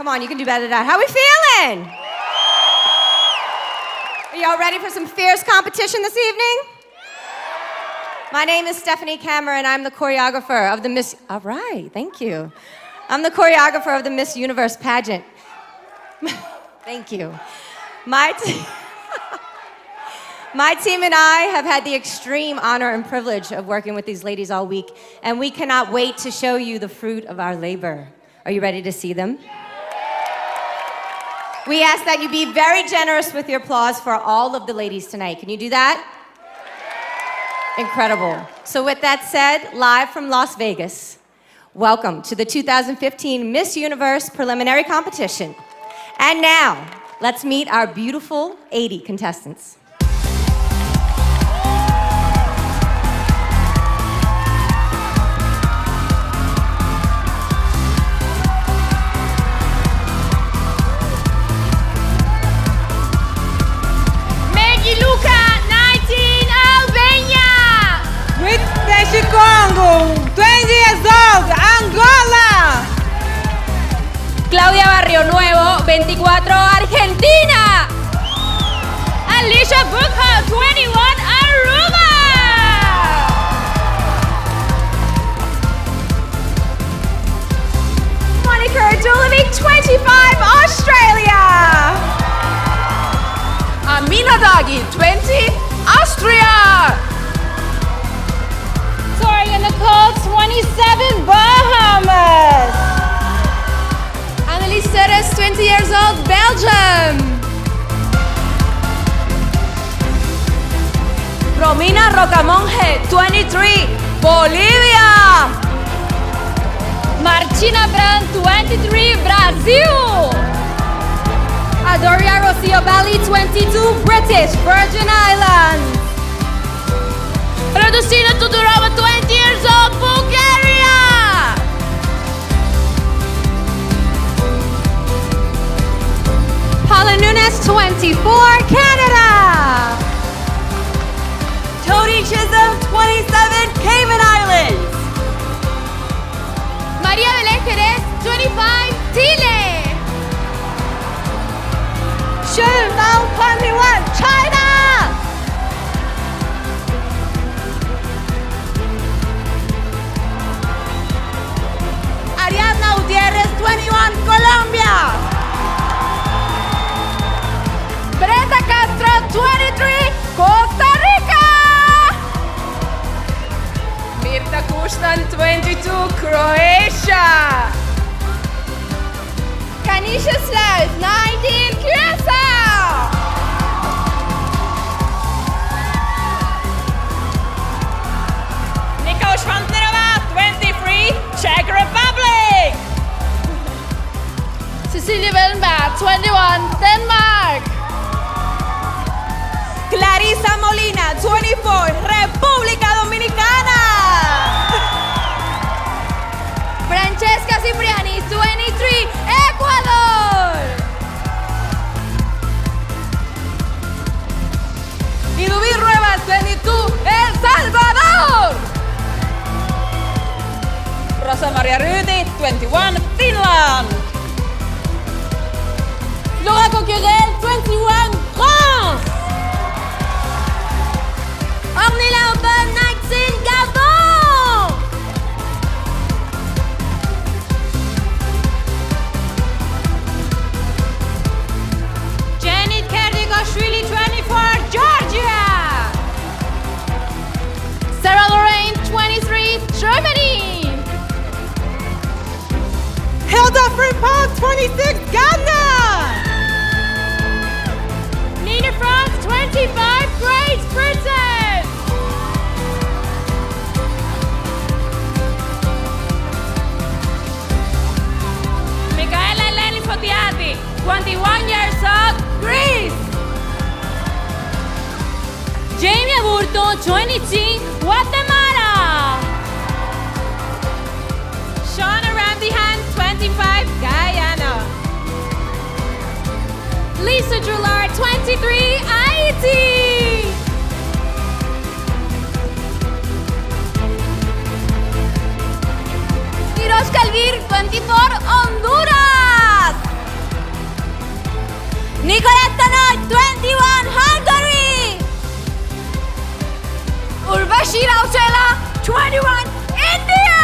Come on, you can do better than that. How we feeling? Are y'all ready for some fierce competition this evening? My name is Stephanie Cameron. I'm the choreographer of the Miss... All right, thank you. I'm the choreographer of the Miss Universe pageant. Thank you. My team and I have had the extreme honor and privilege of working with these ladies all week, and we cannot wait to show you the fruit of our labor. Are you ready to see them? We ask that you be very generous with your applause for all of the ladies tonight. Can you do that? Incredible. So with that said, live from Las Vegas, welcome to the 2015 Miss Universe preliminary competition. And now, let's meet our beautiful 80 contestants. Congo, 20 years old, Angola. Claudia Barrio Nuevo, 24, Argentina. Alicia Buchholz, 21, Aruba. Monika Radulovic, 25, Australia. Amina Dagi, 20, Austria. Nicole, 27, Bahamas. Annelies, 20 years old, Belgium. Romina Rocamonje, 23, Bolivia. Marthina Brandt, 23, Brazil. Adoria Rocio Bali, 22, British Virgin Islands. Radostina Tudorova, 20 years old, Bulgaria. Paula Nunes, 24, Canada. Tony Chisholm, 27, Cayman Islands. María Belén Jerez, 25, Chile. Shen Mao, 21, China. Ariadna Gutiérrez, 21, Colombia. Brenda Castro, 23, Costa Rica. Mirta Kushtan, 22, Croatia. Kanisha Sluis, 19, Curaçao. Nicole Schwantnerova, 23, Czech Republic. Cecilia Wellenberg, 21, Denmark. Clarissa Molina, 24, República Dominicana. Francesca Cipriani, 23, Ecuador. Idubi Ruebas, 22, El Salvador. Rosa Maria Ryti, 21, Finland. Flora Coquerel, 21, France. Ornella Aubin, 19, Gabon. Janet Kerdigashvili, 24, Georgia. Sarah Lorraine, 23, Germany. Hilda Frimpong, 26, Ghana. Nina France, 25, Great Britain. Michaela Eleni Fotiati, 21 years old, Greece. Jamie Aburto, 22, Guatemala. Shauna Ramdihan, 25, Guyana. Lisa Drillard, 23, Haiti. Mirosh Calvir, 24, Honduras. Nicoletta 21, Hungary. Urvashi Rautela, 21, India.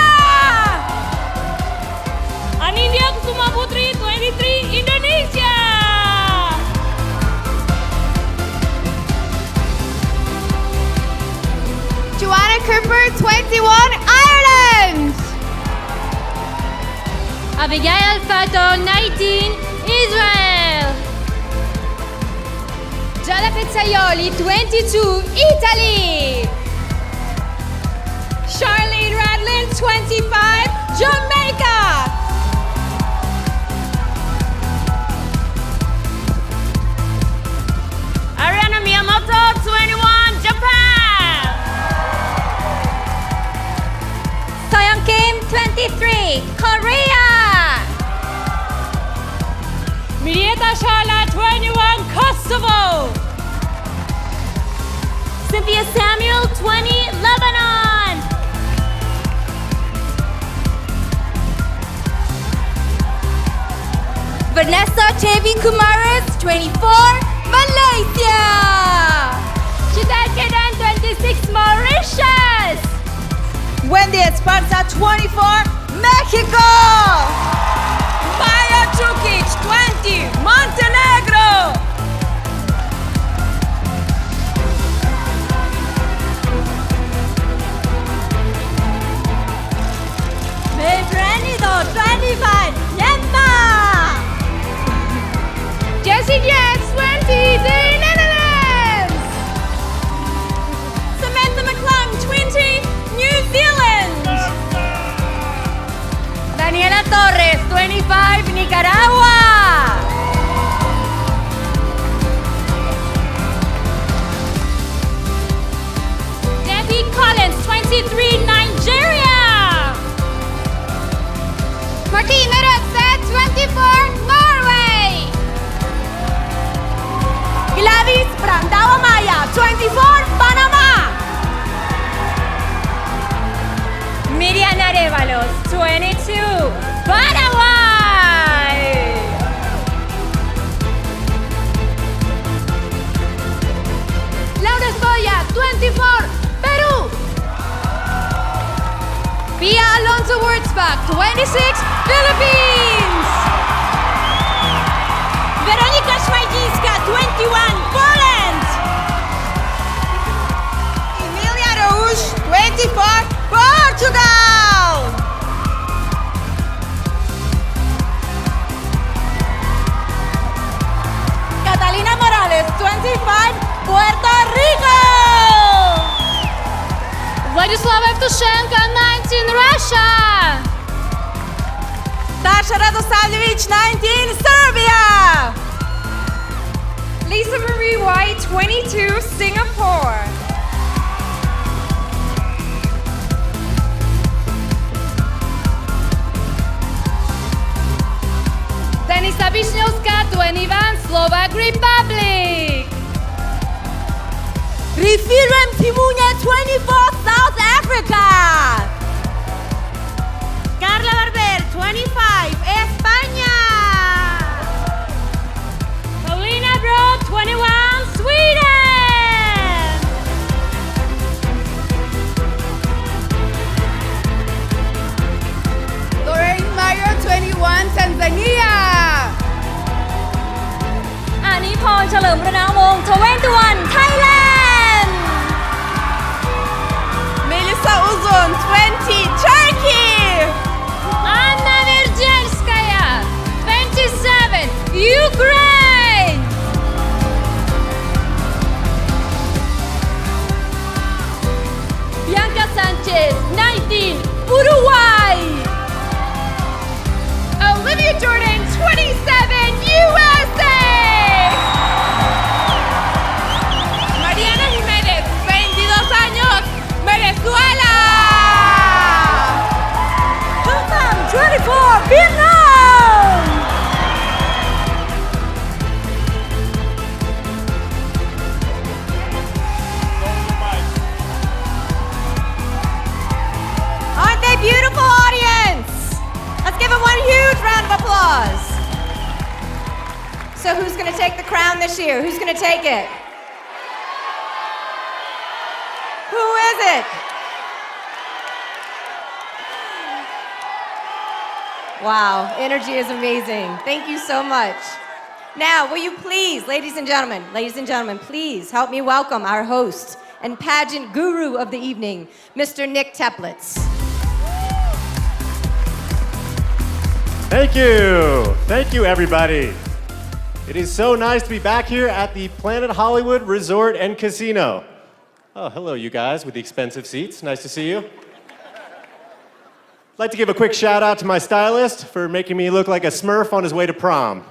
Anindya Kusuma Putri, 23, Indonesia. Joanna Cooper, 21, Ireland. Abigail Fato, 19, Israel. Giada Pizzaioli, 22, Italy. Charlene Radlin, 25, Jamaica. Ariana Miyamoto, 21, Japan. Soyeon Kim 23, Korea. Mirieta Shala, 21, Kosovo. Cynthia Samuel, 20, Lebanon. Vanessa Tevi Kumaris 24, Malaysia. Chidad Kedan, 26, Mauritius. Wendy Esparza, 24, Mexico. Maya Chukic, 20, Montenegro. May Branido 25, Myanmar. Jessie Jets, 20, the Netherlands. Samantha McClung, 20, New Zealand. Daniela Torres, 25, Nicaragua. Debbie Collins, 23, Nigeria. Marthina Rødseth, 24, Norway. Gladys Brandt Maya 24, Panama. Miriam Arevalos, 22, Paraguay. Laura Escoya, 24, Peru. Pia Wurtzbach, 26, Philippines. Weronika Szmajdzińska, 21, Poland. Emilia Rouge, 24, Portugal. Catalina Morales 25, Puerto Rico. Vladislav Evtushenko, 19, Russia. Dasha Radosavljevic, 19, Serbia. Lisa Marie White, 22, Singapore. Denisa Wisniewska, 21, Slovak Republic. Rifirem Timunya 24, South Africa. Carla Barber 25, España. Paulina Bro, 21, Sweden. Lorraine Mayo, 21, Tanzania. Aniporn Chalermburanawong, 21, Thailand. Melissa Uzun, 20, Turkey. Anna Virjelskaya, 27, Ukraine. Bianca Sanchez, 19, Uruguay. Olivia Jordan, 27, USA. Mariana Jimenez, 22 años, Venezuela. Hougham 24, Vietnam. Aren't they beautiful, audience? Let's give them one huge round of applause. So who's gonna take the crown this year? Who's gonna take it? Who is it? Wow, energy is amazing. Thank you so much. Now, will you please, ladies and gentlemen, please help me welcome our host and pageant guru of the evening, Mr. Nick Teplitz. Thank you. Thank you, everybody. It is so nice to be back here at the Planet Hollywood Resort and Casino. Oh, hello, you guys with the expensive seats. Nice to see you. I'd like to give a quick shout out to my stylist for making me look like a Smurf on his way to prom.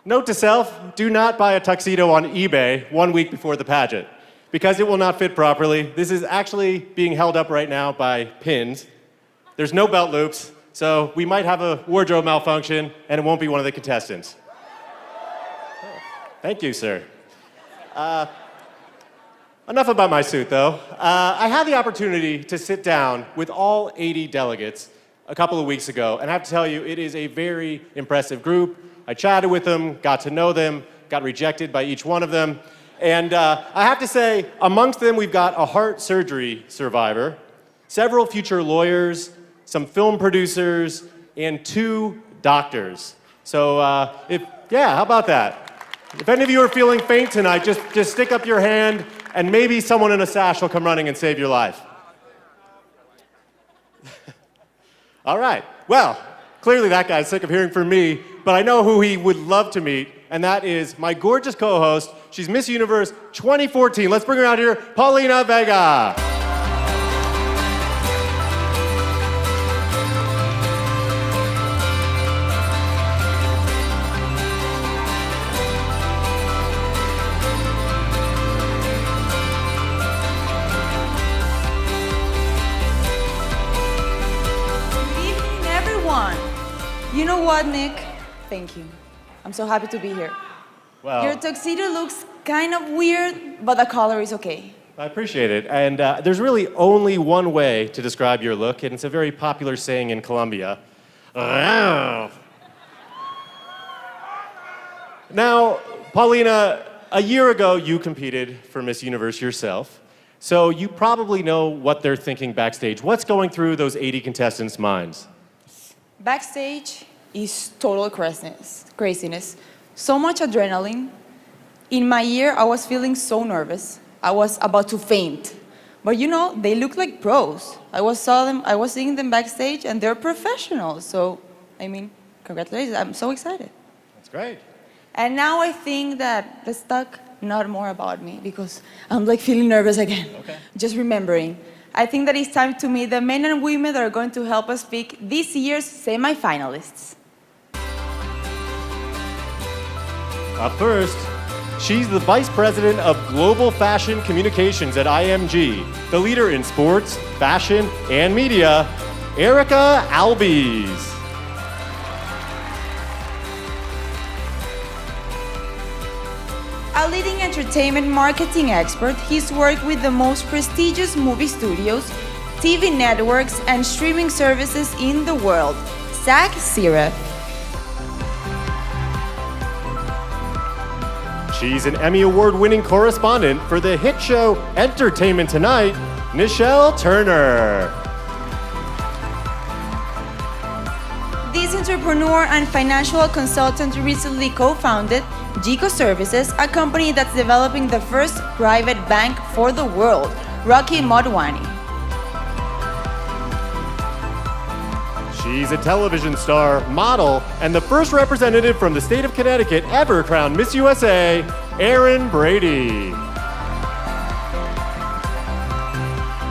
Note to self, do not buy a tuxedo on eBay 1 week before the pageant, because it will not fit properly. This is actually being held up right now by pins. There's no belt loops, so we might have a wardrobe malfunction, and it won't be one of the contestants. Oh, thank you, sir. Enough about my suit, though. I had the opportunity to sit down with all 80 delegates a couple of weeks ago, and I have to tell you, it is a very impressive group. I chatted with them, got to know them, got rejected by each one of them. And I have to say, amongst them, we've got a heart surgery survivor, several future lawyers, some film producers, and 2 doctors. So, how about that? If any of you are feeling faint tonight, just stick up your hand, and maybe someone in a sash will come running and save your life. All right, well, clearly that guy's sick of hearing from me, but I know who he would love to meet, and that is my gorgeous co-host. She's Miss Universe 2014. Let's bring her out here, Paulina Vega. You know what, Nick? Thank you. I'm so happy to be here. Well, your tuxedo looks kind of weird, but the color is okay. I appreciate it. And there's really only one way to describe your look, and it's a very popular saying in Colombia. Now, Paulina, a year ago you competed for Miss Universe yourself, so you probably know what they're thinking backstage. What's going through those 80 contestants' minds? Backstage is total craziness. So much adrenaline. In my year, I was feeling so nervous. I was about to faint. But you know, they look like pros. I was seeing them backstage, and they're professionals. So, I mean, congratulations. I'm so excited. That's great. And now I think that let's talk not more about me, because I'm like feeling nervous again. Okay. Just remembering. I think that it's time to meet the men and women that are going to help us pick this year's semi-finalists. Up first, she's the Vice President of Global Fashion Communications at IMG, the leader in sports, fashion, and media, Erica Albies. A leading entertainment marketing expert, he's worked with the most prestigious movie studios, TV networks, and streaming services in the world, Zach Siref. She's an Emmy Award-winning correspondent for the hit show Entertainment Tonight, Nichelle Turner. This entrepreneur and financial consultant recently co-founded Gico Services, a company that's developing the first private bank for the world, Rocky Modwani. She's a television star, model, and the first representative from the state of Connecticut ever crowned Miss USA, Erin Brady.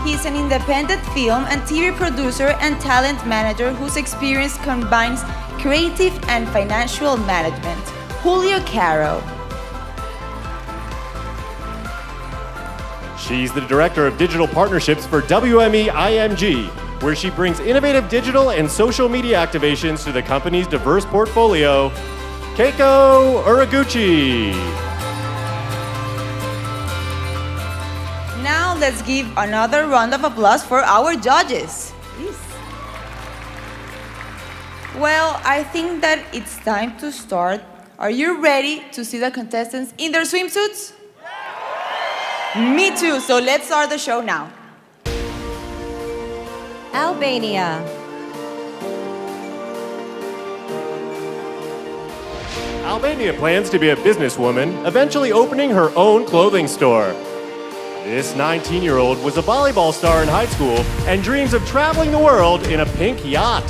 He's an independent film and TV producer and talent manager whose experience combines creative and financial management, Julio Caro. She's the director of digital partnerships for WME IMG, where she brings innovative digital and social media activations to the company's diverse portfolio, Keiko Uraguchi. Now let's give another round of applause for our judges. Please. Well, I think that it's time to start. Are you ready to see the contestants in their swimsuits? Me too, so let's start the show now. Albania. Albania plans to be a businesswoman, eventually opening her own clothing store. This 19-year-old was a volleyball star in high school and dreams of traveling the world in a pink yacht.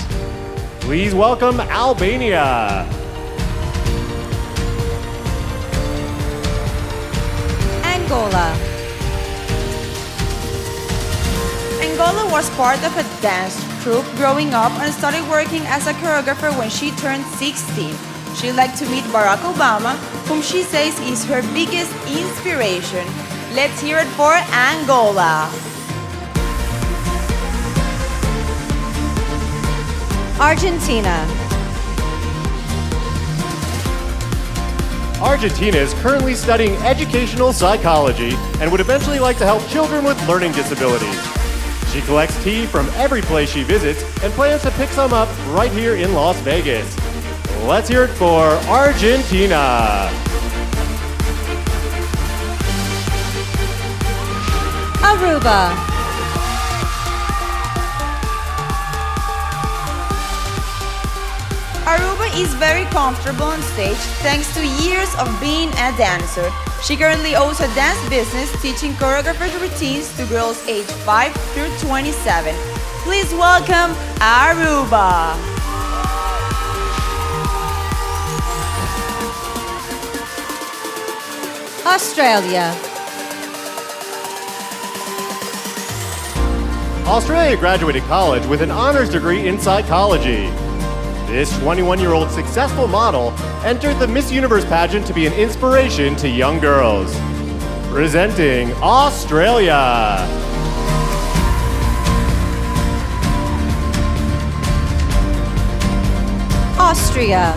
Please welcome Albania. Angola. Angola was part of a dance troupe growing up and started working as a choreographer when she turned 16. She'd like to meet Barack Obama, whom she says is her biggest inspiration. Let's hear it for Angola. Argentina. Argentina is currently studying educational psychology and would eventually like to help children with learning disabilities. She collects tea from every place she visits and plans to pick some up right here in Las Vegas. Let's hear it for Argentina. Aruba. Aruba is very comfortable on stage thanks to years of being a dancer. She currently owns a dance business teaching choreographed routines to girls aged 5 through 27. Please welcome Aruba. Australia. Australia graduated college with an honors degree in psychology. This 21-year-old successful model entered the Miss Universe pageant to be an inspiration to young girls. Presenting Australia. Austria.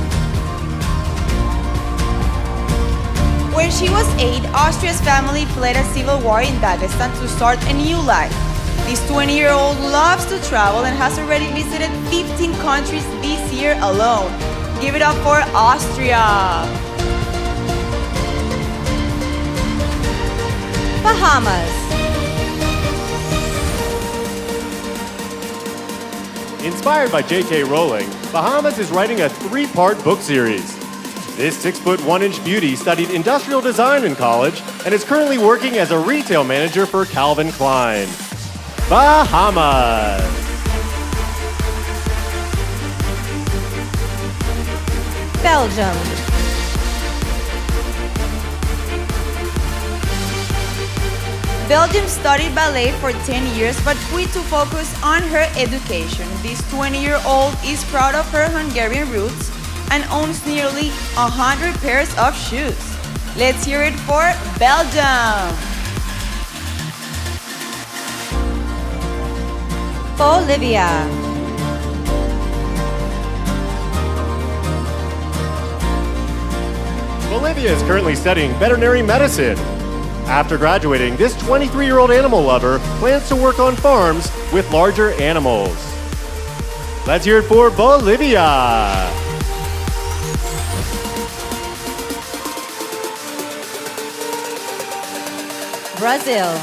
When she was 8, Austria's family fled a civil war in Dagestan to start a new life. This 20-year-old loves to travel and has already visited 15 countries this year alone. Give it up for Austria. Bahamas. Inspired by J.K. Rowling, Bahamas is writing a 3-part book series. This 6'1" beauty studied industrial design in college and is currently working as a retail manager for Calvin Klein. Bahamas. Belgium. Belgium studied ballet for 10 years but quit to focus on her education. This 20-year-old is proud of her Hungarian roots and owns nearly 100 pairs of shoes. Let's hear it for Belgium. Bolivia. Olivia is currently studying veterinary medicine. After graduating, this 23-year-old animal lover plans to work on farms with larger animals. Let's hear it for Bolivia. Brazil.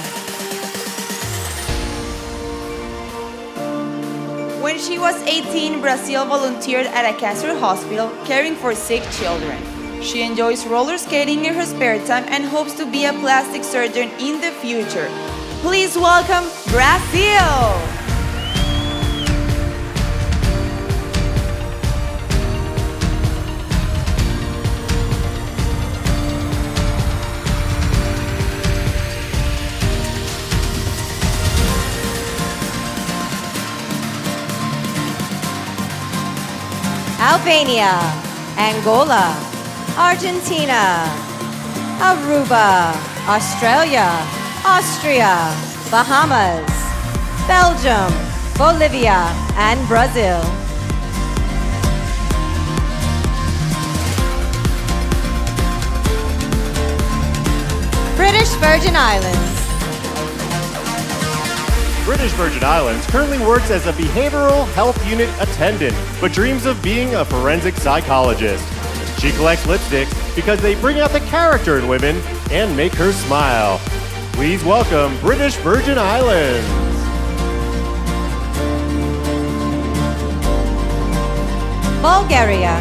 When she was 18, Brazil volunteered at a cancer hospital caring for sick children. She enjoys roller skating in her spare time and hopes to be a plastic surgeon in the future. Please welcome Brazil! Albania. Angola. Argentina. Aruba. Australia. Austria. Bahamas. Belgium. Bolivia. And Brazil. British Virgin Islands. British Virgin Islands currently works as a behavioral health unit attendant, but dreams of being a forensic psychologist. She collects lipsticks because they bring out the character in women and make her smile. Please welcome British Virgin Islands. Bulgaria.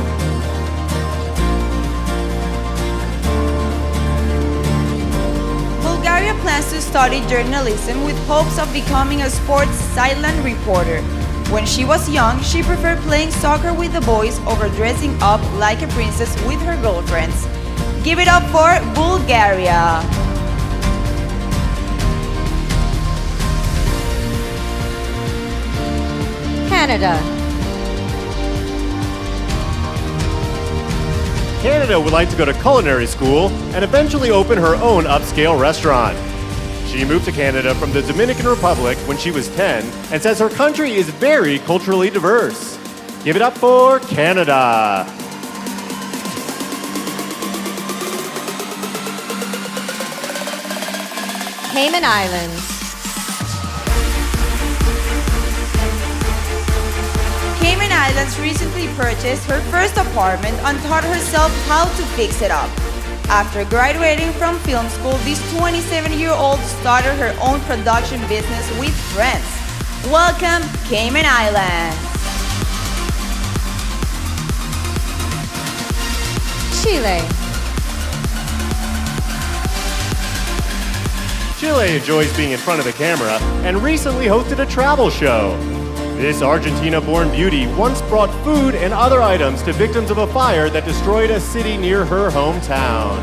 Bulgaria plans to study journalism with hopes of becoming a sports sideline reporter. When she was young, she preferred playing soccer with the boys over dressing up like a princess with her girlfriends. Give it up for Bulgaria! Canada. Canada would like to go to culinary school and eventually open her own upscale restaurant. She moved to Canada from the Dominican Republic when she was 10 and says her country is very culturally diverse. Give it up for Canada. Cayman Islands. Cayman Islands recently purchased her first apartment and taught herself how to fix it up. After graduating from film school, this 27-year-old started her own production business with friends. Welcome, Cayman Islands! Chile. Chile enjoys being in front of the camera and recently hosted a travel show. This Argentina-born beauty once brought food and other items to victims of a fire that destroyed a city near her hometown.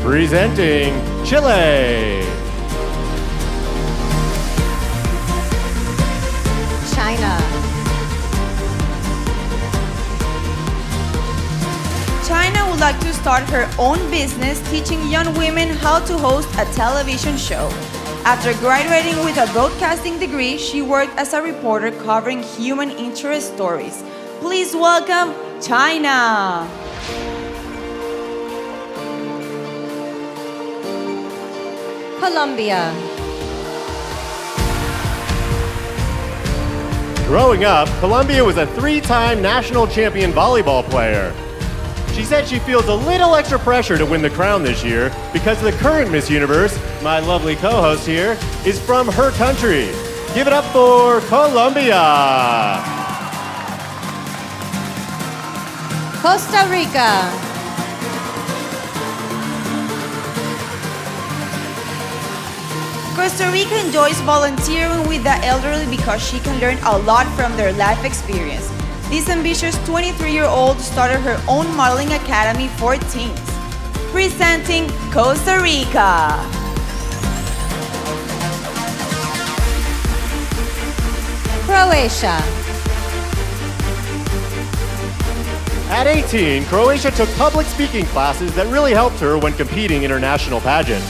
Presenting Chile. China. China would like to start her own business teaching young women how to host a television show. After graduating with a broadcasting degree, she worked as a reporter covering human interest stories. Please welcome China! Colombia. Growing up, Colombia was a 3-time national champion volleyball player. She said she feels a little extra pressure to win the crown this year because the current Miss Universe, my lovely co-host here, is from her country. Give it up for Colombia. Costa Rica. Costa Rica enjoys volunteering with the elderly because she can learn a lot from their life experience. This ambitious 23-year-old started her own modeling academy for teens. Presenting Costa Rica. Croatia. At 18, Croatia took public speaking classes that really helped her when competing in her national pageant.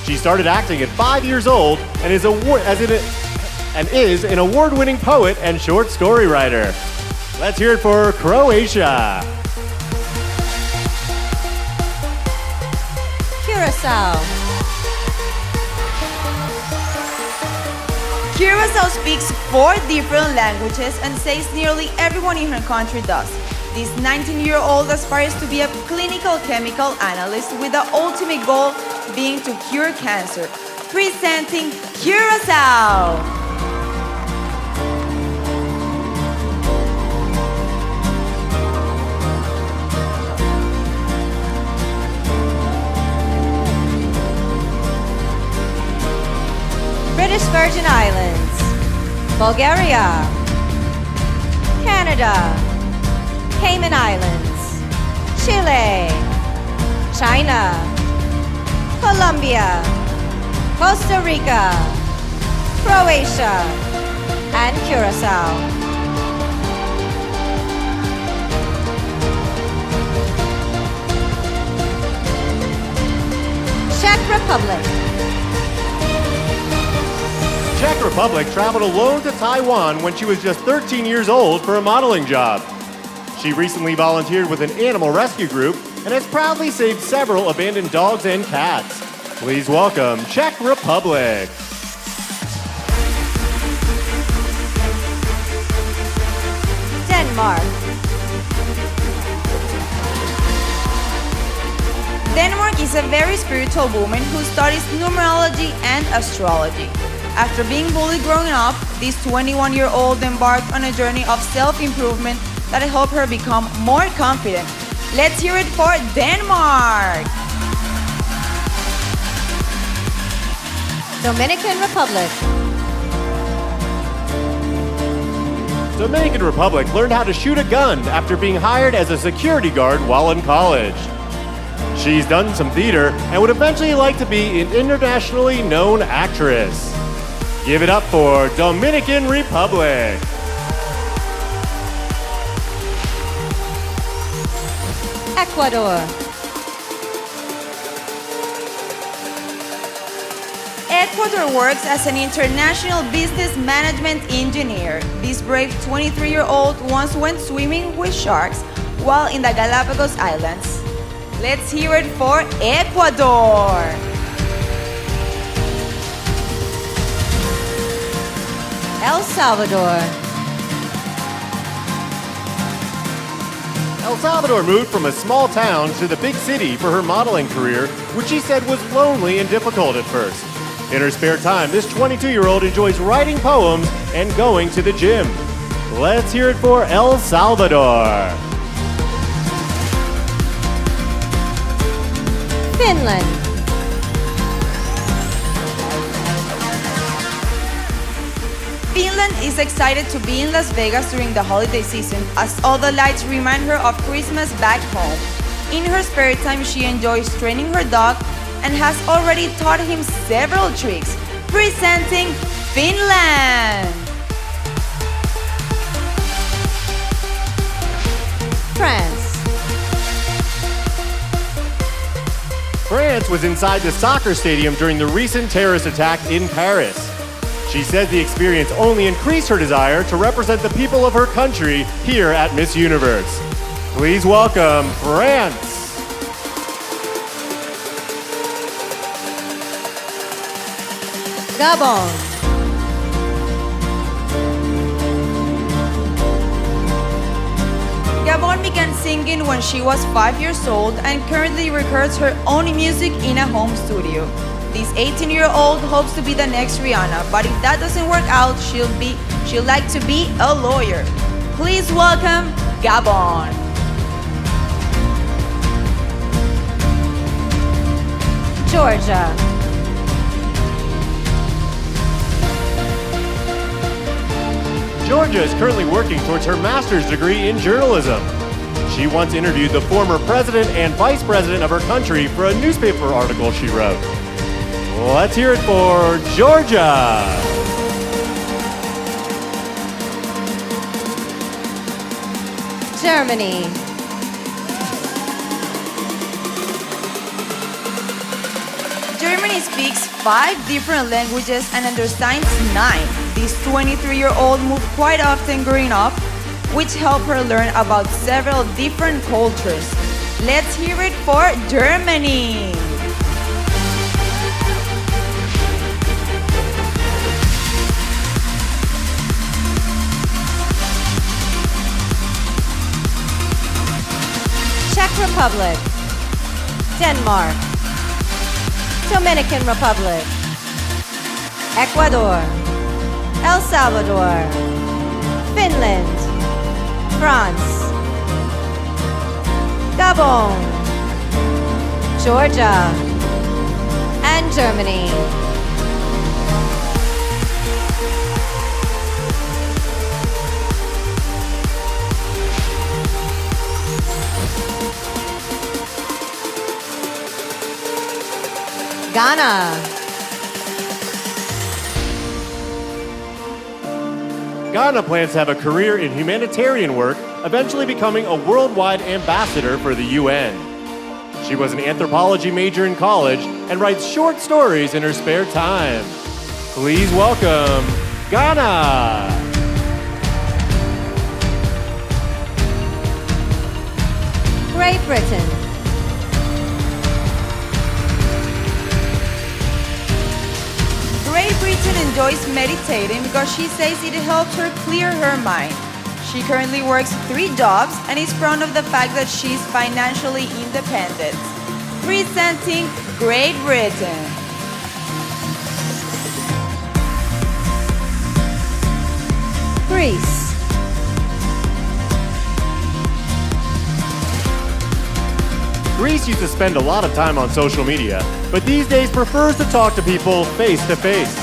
She started acting at 5 years old and is an award-winning poet and short story writer. Let's hear it for Croatia. Curaçao. Curaçao speaks 4 different languages and says nearly everyone in her country does. This 19-year-old aspires to be a clinical chemical analyst with the ultimate goal being to cure cancer. Presenting Curaçao! British Virgin Islands. Bulgaria. Canada. Cayman Islands. Chile. China. Colombia. Costa Rica. Croatia. And Curaçao. Czech Republic. Czech Republic traveled alone to Taiwan when she was just 13 years old for a modeling job. She recently volunteered with an animal rescue group and has proudly saved several abandoned dogs and cats. Please welcome Czech Republic. Denmark. Denmark is a very spiritual woman who studies numerology and astrology. After being bullied growing up, this 21-year-old embarked on a journey of self-improvement that helped her become more confident. Let's hear it for Denmark! Dominican Republic. Dominican Republic learned how to shoot a gun after being hired as a security guard while in college. She's done some theater and would eventually like to be an internationally known actress. Give it up for Dominican Republic. Ecuador. Ecuador works as an international business management engineer. This brave 23-year-old once went swimming with sharks while in the Galapagos Islands. Let's hear it for Ecuador! El Salvador. El Salvador moved from a small town to the big city for her modeling career, which she said was lonely and difficult at first. In her spare time, this 22-year-old enjoys writing poems and going to the gym. Let's hear it for El Salvador. Finland. Finland is excited to be in Las Vegas during the holiday season as all the lights remind her of Christmas back home. In her spare time, she enjoys training her dog and has already taught him several tricks. Presenting Finland! France. France was inside the soccer stadium during the recent terrorist attack in Paris. She says the experience only increased her desire to represent the people of her country here at Miss Universe. Please welcome France. Gabon. Gabon began singing when she was 5 years old and currently records her own music in a home studio. This 18-year-old hopes to be the next Rihanna, but if that doesn't work out, she'll like to be a lawyer. Please welcome Gabon. Georgia. Georgia is currently working towards her master's degree in journalism. She once interviewed the former president and vice president of her country for a newspaper article she wrote. Let's hear it for Georgia. Germany. Germany speaks 5 different languages and understands 9. This 23-year-old moved quite often growing up, which helped her learn about several different cultures. Let's hear it for Germany. Czech Republic. Denmark. Dominican Republic. Ecuador. El Salvador. Finland. France. Gabon. Georgia. And Germany. Ghana. Ghana plans to have a career in humanitarian work, eventually becoming a worldwide ambassador for the UN. She was an anthropology major in college and writes short stories in her spare time. Please welcome Ghana. Great Britain. Great Britain enjoys meditating because she says it helps her clear her mind. She currently works 3 jobs and is proud of the fact that she's financially independent. Presenting Great Britain. Greece. Greece used to spend a lot of time on social media, but these days prefers to talk to people face to face.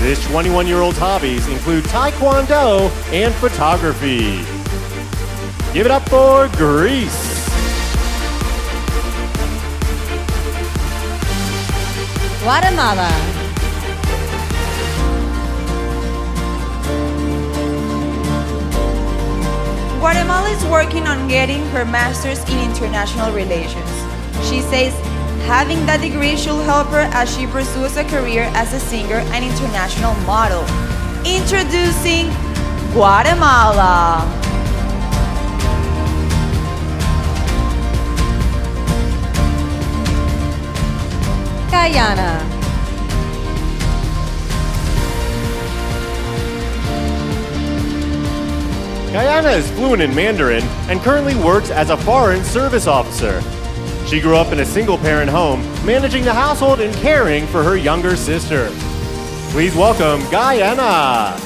This 21-year-old's hobbies include taekwondo and photography. Give it up for Greece. Guatemala. Guatemala is working on getting her master's in international relations. She says having that degree should help her as she pursues a career as a singer and international model. Introducing Guatemala. Guyana. Guyana is fluent in Mandarin and currently works as a foreign service officer. She grew up in a single-parent home, managing the household and caring for her younger sister. Please welcome Guyana.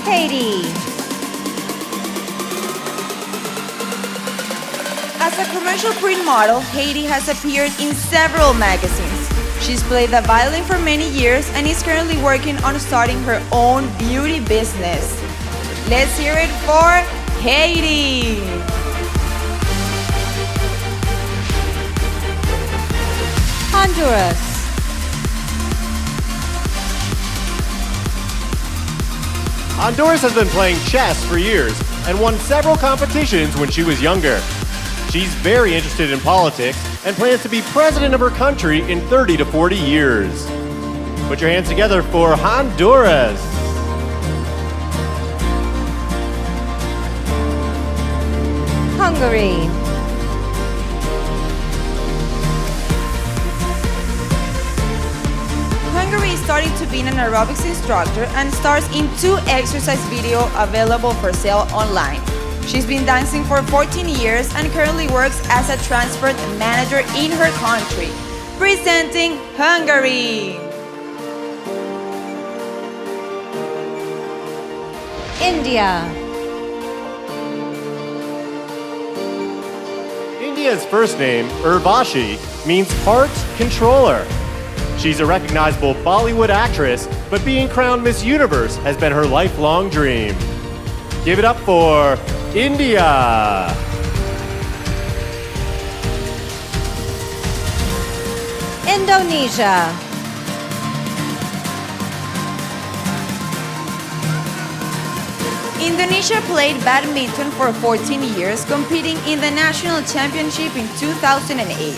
Haiti. As a commercial print model, Haiti has appeared in several magazines. She's played the violin for many years and is currently working on starting her own beauty business. Let's hear it for Haiti. Honduras. Honduras has been playing chess for years and won several competitions when she was younger. She's very interested in politics and plans to be president of her country in 30 to 40 years. Put your hands together for Honduras. Hungary. Hungary is starting to be an aerobics instructor and stars in 2 exercise videos available for sale online. She's been dancing for 14 years and currently works as a transport manager in her country. Presenting Hungary. India. India's first name, Urvashi, means heart controller. She's a recognizable Bollywood actress, but being crowned Miss Universe has been her lifelong dream. Give it up for India. Indonesia. Indonesia played badminton for 14 years, competing in the national championship in 2008.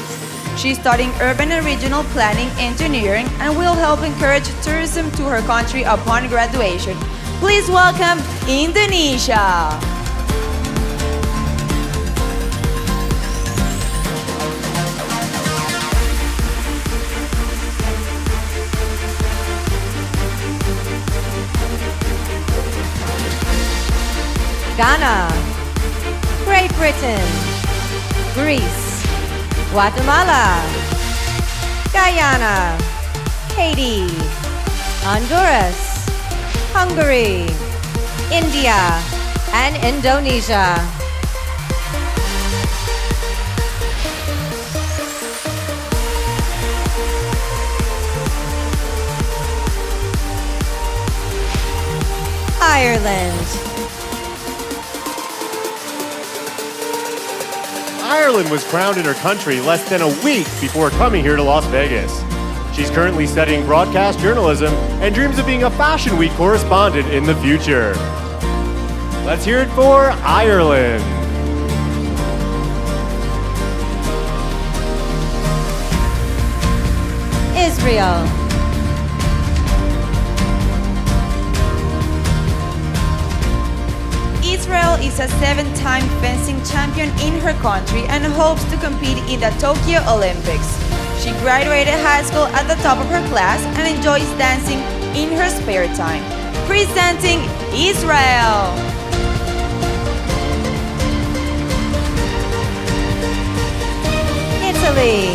She's studying urban and regional planning engineering and will help encourage tourism to her country upon graduation. Please welcome Indonesia. Ghana. Great Britain. Greece. Guatemala. Guyana. Haiti. Honduras. Hungary. India. And Indonesia. Ireland. Ireland was crowned in her country less than a week before coming here to Las Vegas. She's currently studying broadcast journalism and dreams of being a Fashion Week correspondent in the future. Let's hear it for Ireland. Israel. Israel is a 7-time fencing champion in her country and hopes to compete in the Tokyo Olympics. She graduated high school at the top of her class and enjoys dancing in her spare time. Presenting Israel. Italy.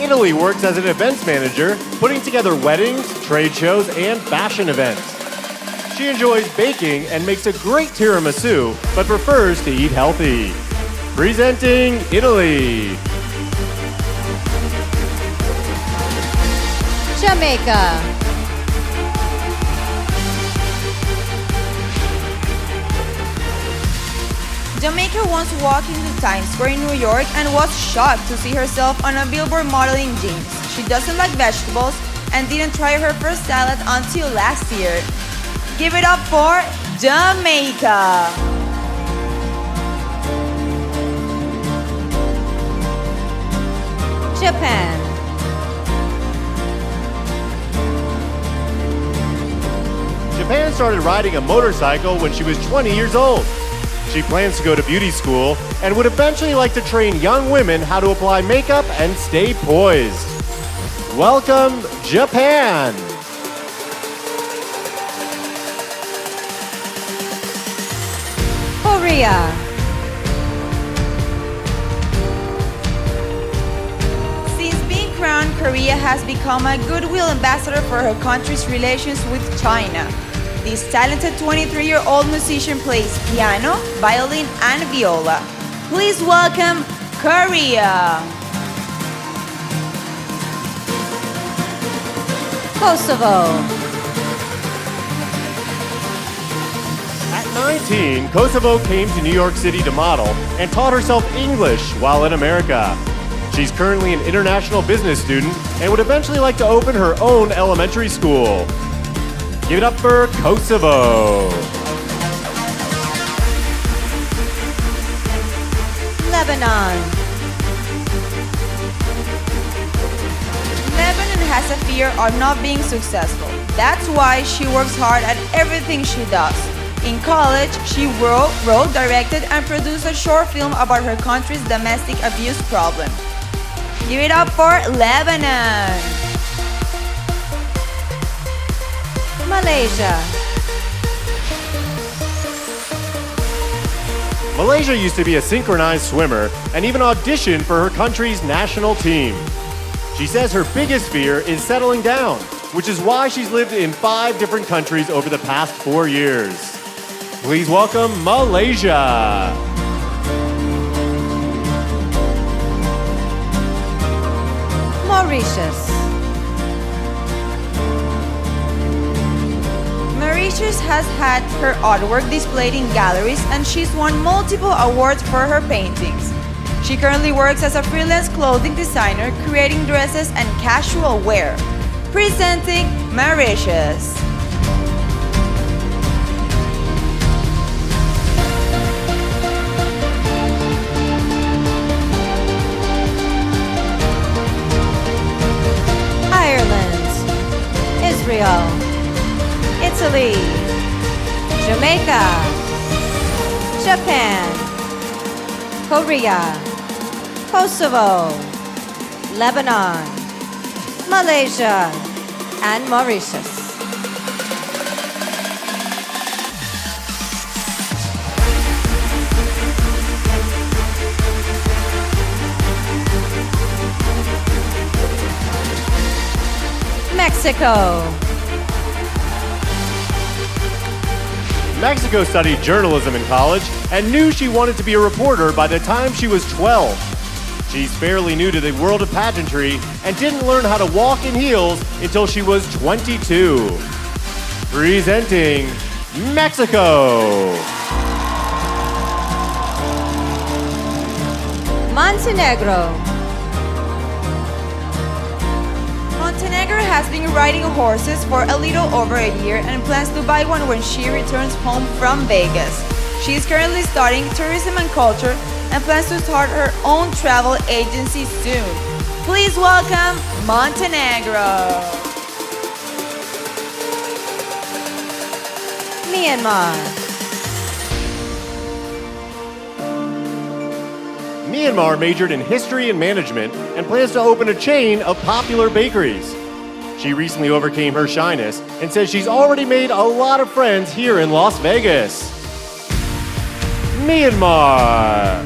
Italy works as an events manager, putting together weddings, trade shows, and fashion events. She enjoys baking and makes a great tiramisu, but prefers to eat healthy. Presenting Italy. Jamaica. Jamaica once walked into Times Square in New York and was shocked to see herself on a billboard modeling jeans. She doesn't like vegetables and didn't try her first salad until last year. Give it up for Jamaica! Japan. Japan started riding a motorcycle when she was 20 years old. She plans to go to beauty school and would eventually like to train young women how to apply makeup and stay poised. Welcome, Japan! Korea. Since being crowned, Korea has become a goodwill ambassador for her country's relations with China. This talented 23-year-old musician plays piano, violin, and viola. Please welcome Korea! Kosovo. At 19, Kosovo came to New York City to model and taught herself English while in America. She's currently an international business student and would eventually like to open her own elementary school. Give it up for Kosovo. Lebanon. Lebanon has a fear of not being successful. That's why she works hard at everything she does. In college, she wrote, directed, and produced a short film about her country's domestic abuse problem. Give it up for Lebanon! Malaysia. Malaysia used to be a synchronized swimmer and even auditioned for her country's national team. She says her biggest fear is settling down, which is why she's lived in 5 different countries over the past 4 years. Please welcome Malaysia. Mauritius. Mauritius has had her artwork displayed in galleries and she's won multiple awards for her paintings. She currently works as a freelance clothing designer, creating dresses and casual wear. Presenting Mauritius. Ireland. Israel. Italy. Jamaica. Japan. Korea. Kosovo. Lebanon. Malaysia. And Mauritius. Mexico. Mexico studied journalism in college and knew she wanted to be a reporter by the time she was 12. She's fairly new to the world of pageantry and didn't learn how to walk in heels until she was 22. Presenting Mexico. Montenegro. Montenegro has been riding horses for a little over a year and plans to buy one when she returns home from Vegas. She is currently studying tourism and culture and plans to start her own travel agency soon. Please welcome Montenegro. Myanmar. Myanmar majored in history and management and plans to open a chain of popular bakeries. She recently overcame her shyness and says she's already made a lot of friends here in Las Vegas. Myanmar.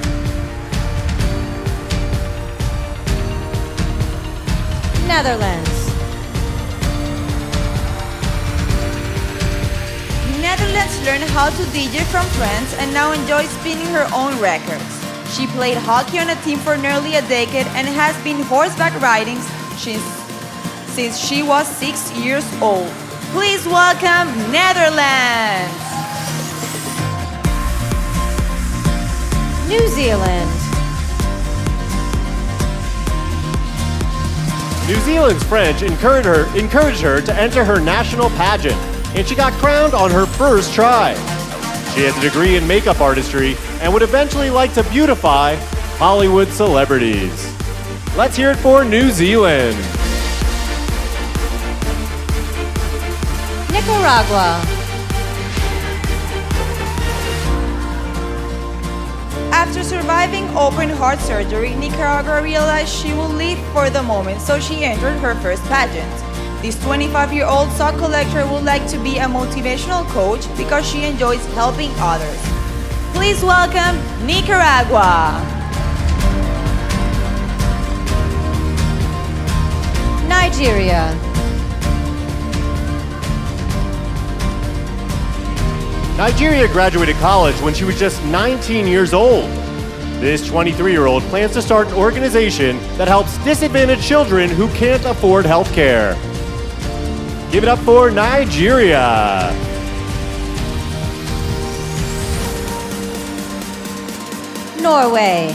Netherlands. Netherlands learned how to DJ from France and now enjoys spinning her own records. She played hockey on a team for nearly a decade and has been horseback riding since she was 6 years old. Please welcome Netherlands! New Zealand. New Zealand's French encouraged her to enter her national pageant, and she got crowned on her first try. She has a degree in makeup artistry and would eventually like to beautify Hollywood celebrities. Let's hear it for New Zealand. Nicaragua. After surviving open heart surgery, Nicaragua realized she would live for the moment, so she entered her first pageant. This 25-year-old sock collector would like to be a motivational coach because she enjoys helping others. Please welcome Nicaragua. Nigeria. Nigeria graduated college when she was just 19 years old. This 23-year-old plans to start an organization that helps disadvantaged children who can't afford health care. Give it up for Nigeria. Norway.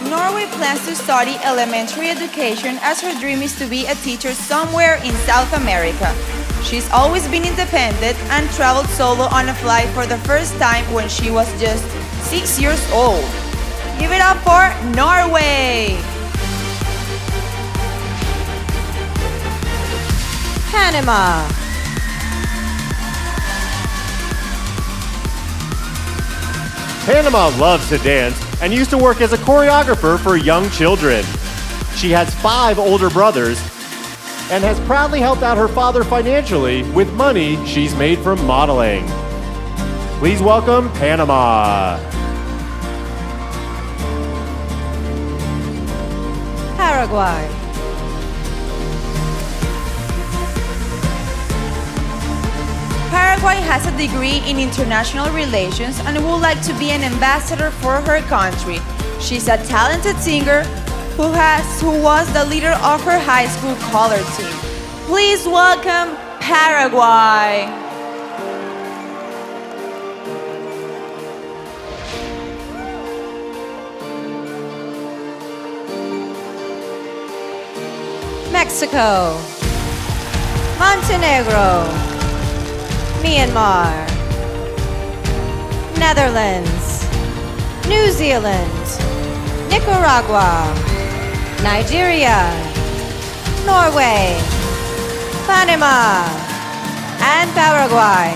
Norway plans to study elementary education as her dream is to be a teacher somewhere in South America. She's always been independent and traveled solo on a flight for the first time when she was just 6 years old. Give it up for Norway! Panama. Panama loves to dance and used to work as a choreographer for young children. She has 5 older brothers and has proudly helped out her father financially with money she's made from modeling. Please welcome Panama. Paraguay. Paraguay has a degree in international relations and would like to be an ambassador for her country. She's a talented singer who was the leader of her high school color team. Please welcome Paraguay. Mexico. Montenegro. Myanmar. Netherlands. New Zealand. Nicaragua. Nigeria. Norway. Panama. And Paraguay.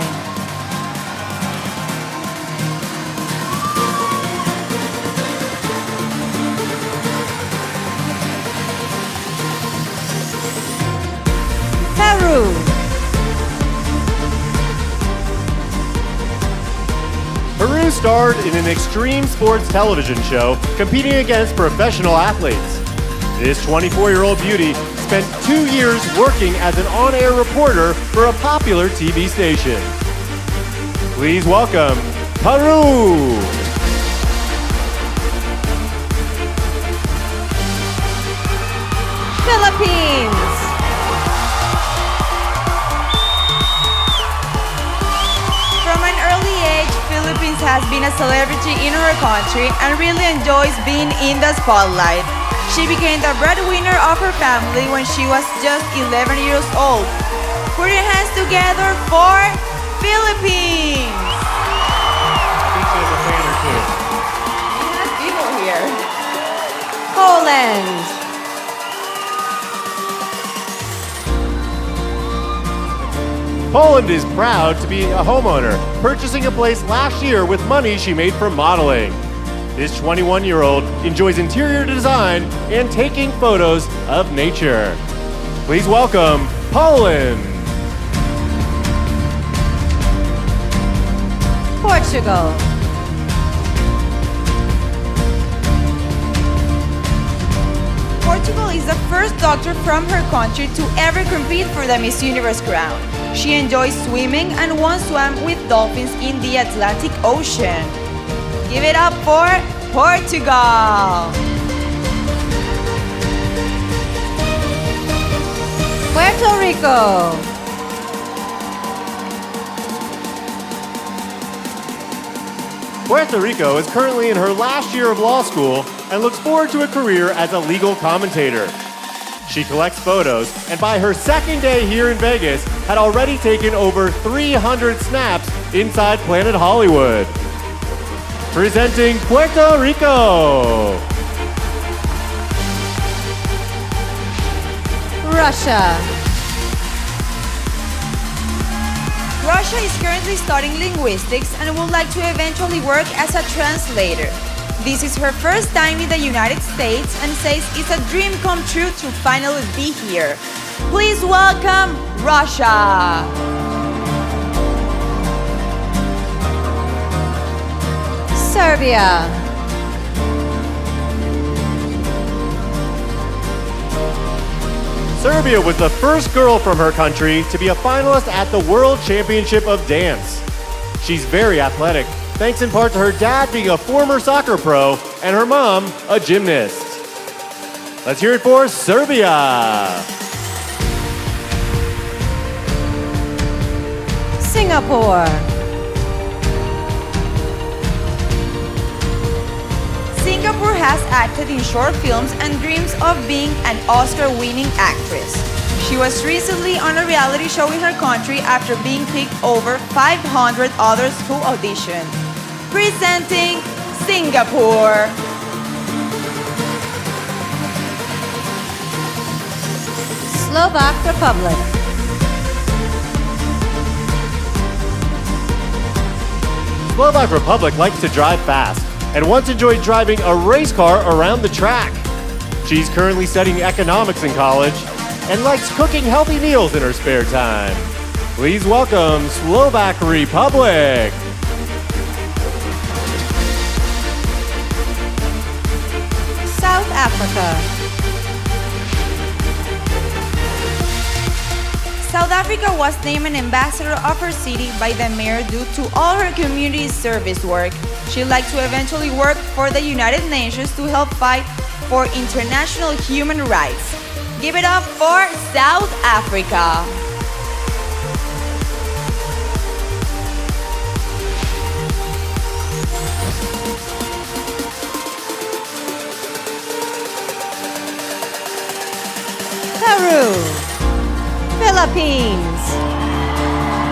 Peru. Peru starred in an extreme sports television show competing against professional athletes. This 24-year-old beauty spent 2 years working as an on-air reporter for a popular TV station. Please welcome Peru. Philippines. From an early age, Philippines has been a celebrity in her country and really enjoys being in the spotlight. She became the breadwinner of her family when she was just 11 years old. Put your hands together for Philippines! I think she has a fan or two. We have people here. Poland. Poland is proud to be a homeowner, purchasing a place last year with money she made from modeling. This 21-year-old enjoys interior design and taking photos of nature. Please welcome Poland. Portugal. Portugal is the first doctor from her country to ever compete for the Miss Universe crown. She enjoys swimming and once swam with dolphins in the Atlantic Ocean. Give it up for Portugal! Puerto Rico. Puerto Rico is currently in her last year of law school and looks forward to a career as a legal commentator. She collects photos, and by her second day here in Vegas, had already taken over 300 snaps inside Planet Hollywood. Presenting Puerto Rico. Russia. Russia is currently studying linguistics and would like to eventually work as a translator. This is her first time in the United States and says it's a dream come true to finally be here. Please welcome Russia! Serbia. Serbia was the first girl from her country to be a finalist at the World Championship of Dance. She's very athletic, thanks in part to her dad being a former soccer pro and her mom a gymnast. Let's hear it for Serbia. Singapore. Singapore has acted in short films and dreams of being an Oscar-winning actress. She was recently on a reality show in her country after being picked over 500 others who auditioned. Presenting Singapore. Slovak Republic. Slovak Republic likes to drive fast and once enjoyed driving a race car around the track. She's currently studying economics in college and likes cooking healthy meals in her spare time. Please welcome Slovak Republic. South Africa. South Africa was named an ambassador of her city by the mayor due to all her community service work. She'd like to eventually work for the United Nations to help fight for international human rights. Give it up for South Africa. Peru. Philippines.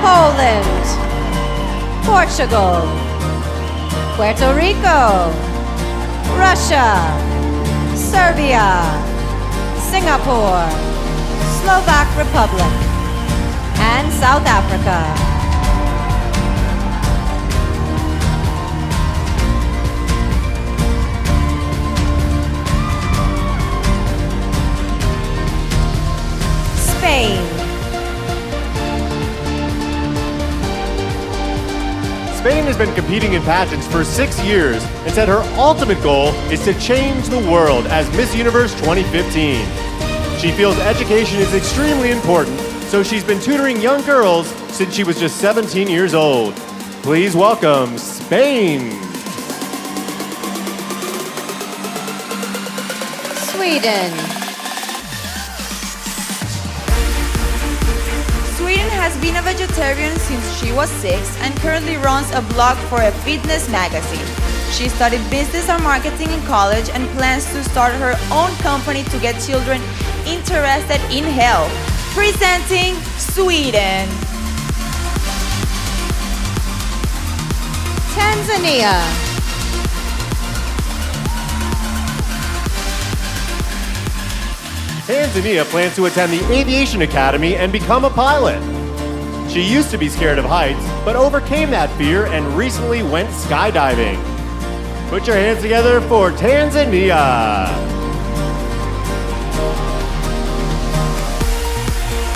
Poland. Portugal. Puerto Rico. Russia. Serbia. Singapore. Slovak Republic. And South Africa. Spain. Spain has been competing in pageants for 6 years and said her ultimate goal is to change the world as Miss Universe 2015. She feels education is extremely important, so she's been tutoring young girls since she was just 17 years old. Please welcome Spain. Sweden. Sweden has been a vegetarian since she was 6 and currently runs a blog for a fitness magazine. She studied business and marketing in college and plans to start her own company to get children interested in health. Presenting Sweden. Tanzania. Tanzania plans to attend the Aviation Academy and become a pilot. She used to be scared of heights, but overcame that fear and recently went skydiving. Put your hands together for Tanzania.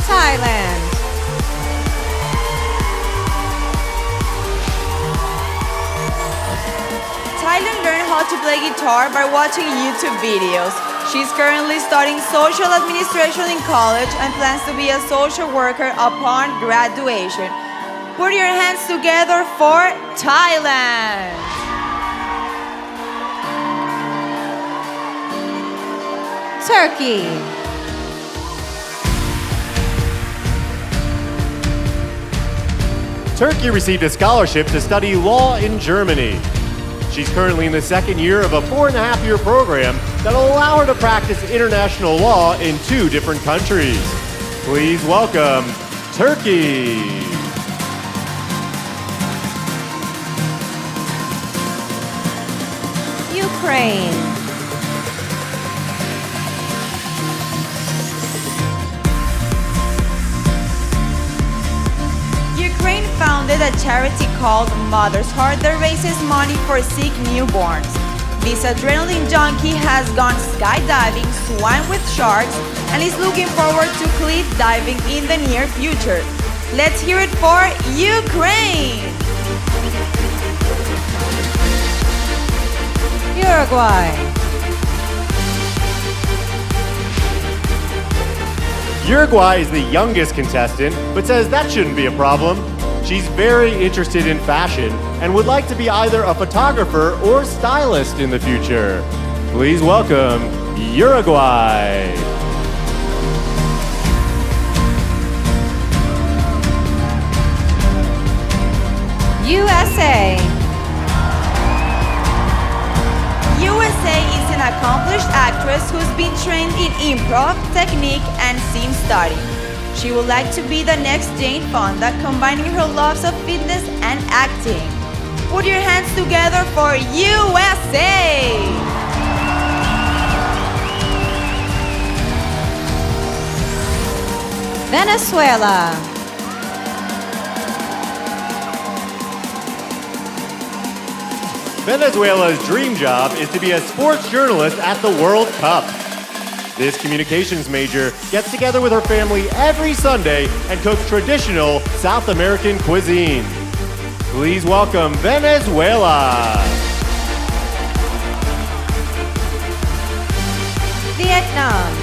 Thailand. Thailand learned how to play guitar by watching YouTube videos. She's currently studying social administration in college and plans to be a social worker upon graduation. Put your hands together for Thailand. Turkey. Turkey received a scholarship to study law in Germany. She's currently in the second year of a 4.5-year program that'll allow her to practice international law in 2 different countries. Please welcome Turkey. Ukraine. Ukraine founded a charity called Mother's Heart that raises money for sick newborns. This adrenaline junkie has gone skydiving, swam with sharks, and is looking forward to cliff diving in the near future. Let's hear it for Ukraine! Uruguay. Uruguay is the youngest contestant, but says that shouldn't be a problem. She's very interested in fashion and would like to be either a photographer or stylist in the future. Please welcome Uruguay. USA. USA is an accomplished actress who's been trained in improv, technique, and scene study. She would like to be the next Jane Fonda, combining her loves of fitness and acting. Put your hands together for USA! Venezuela. Venezuela's dream job is to be a sports journalist at the World Cup. This communications major gets together with her family every Sunday and cooks traditional South American cuisine. Please welcome Venezuela. Vietnam.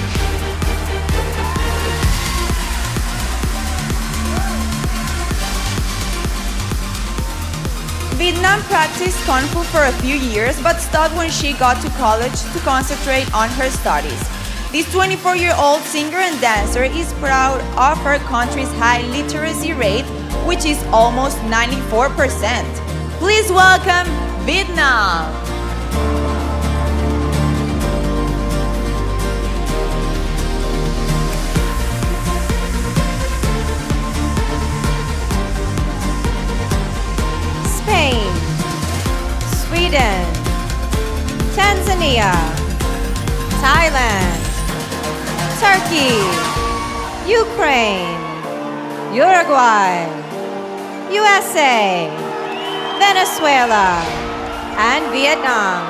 Vietnam practiced Kung Fu for a few years but stopped when she got to college to concentrate on her studies. This 24-year-old singer and dancer is proud of her country's high literacy rate, which is almost 94%. Please welcome Vietnam! Spain. Sweden. Tanzania. Thailand. Turkey, Ukraine, Uruguay, USA, Venezuela, and Vietnam.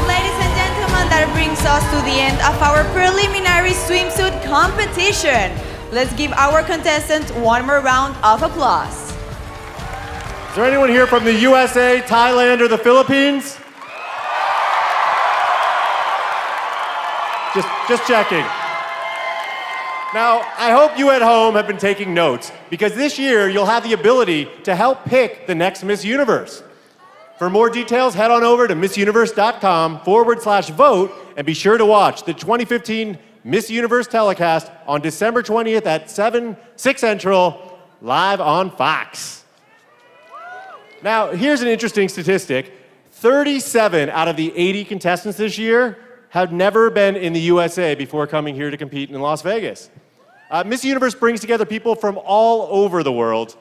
Ladies and gentlemen, that brings us to the end of our preliminary swimsuit competition. Let's give our contestant one more round of applause. Is there anyone here from the USA, Thailand, or the Philippines? Just checking. Now, I hope you at home have been taking notes, because this year you'll have the ability to help pick the next Miss Universe. For more details, head on over to missuniverse.com/vote and be sure to watch the 2015 Miss Universe telecast on December 20th at 6 Central, live on Fox. Now, here's an interesting statistic. 37 out of the 80 contestants this year have never been in the USA before coming here to compete in Las Vegas. Miss Universe brings together people from all over the world.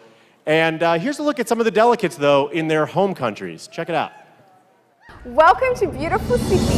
And here's a look at some of the delegates, though, in their home countries. Check it out. Welcome to beautiful Sydney.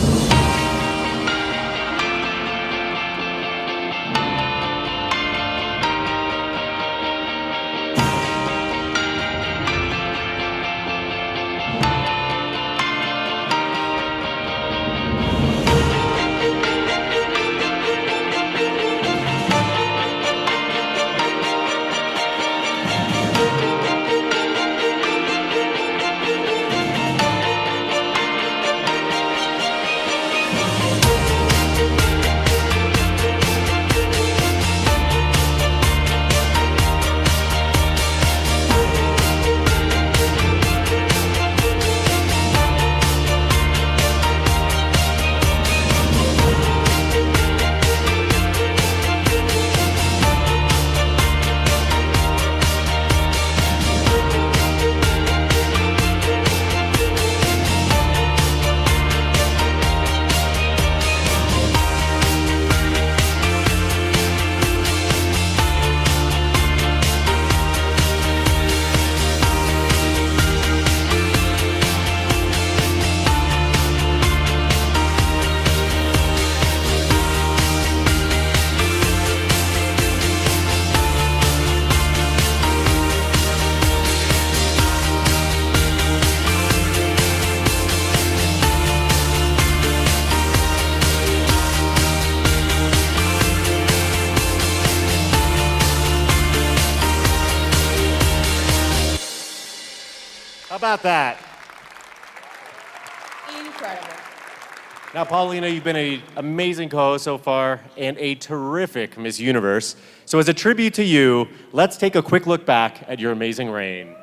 How about that? Incredible. Now, Paulina, you've been an amazing co-host so far and a terrific Miss Universe. So as a tribute to you, let's take a quick look back at your amazing reign.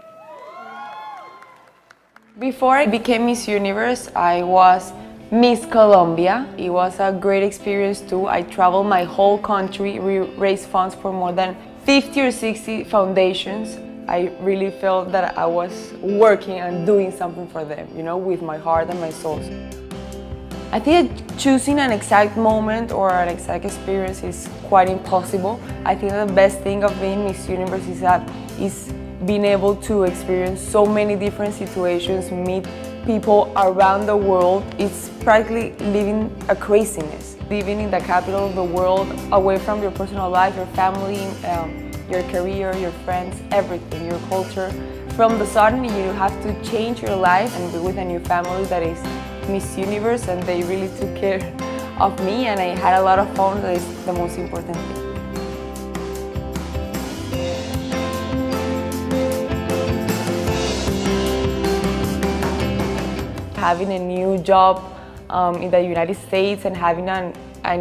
Before I became Miss Universe, I was Miss Colombia. It was a great experience too. I traveled my whole country, raised funds for more than 50 or 60 foundations. I really felt that I was working and doing something for them, you know, with my heart and my soul. I think that choosing an exact moment or an exact experience is quite impossible. I think that the best thing of being Miss Universe is being able to experience so many different situations, meet people around the world. It's practically living a craziness. Living in the capital of the world, away from your personal life, your family, your career, your friends, everything, your culture. From the sudden, you have to change your life and be with a new family that is Miss Universe, and they really took care of me, and I had a lot of fun. That is the most important thing. Having a new job in the United States and having an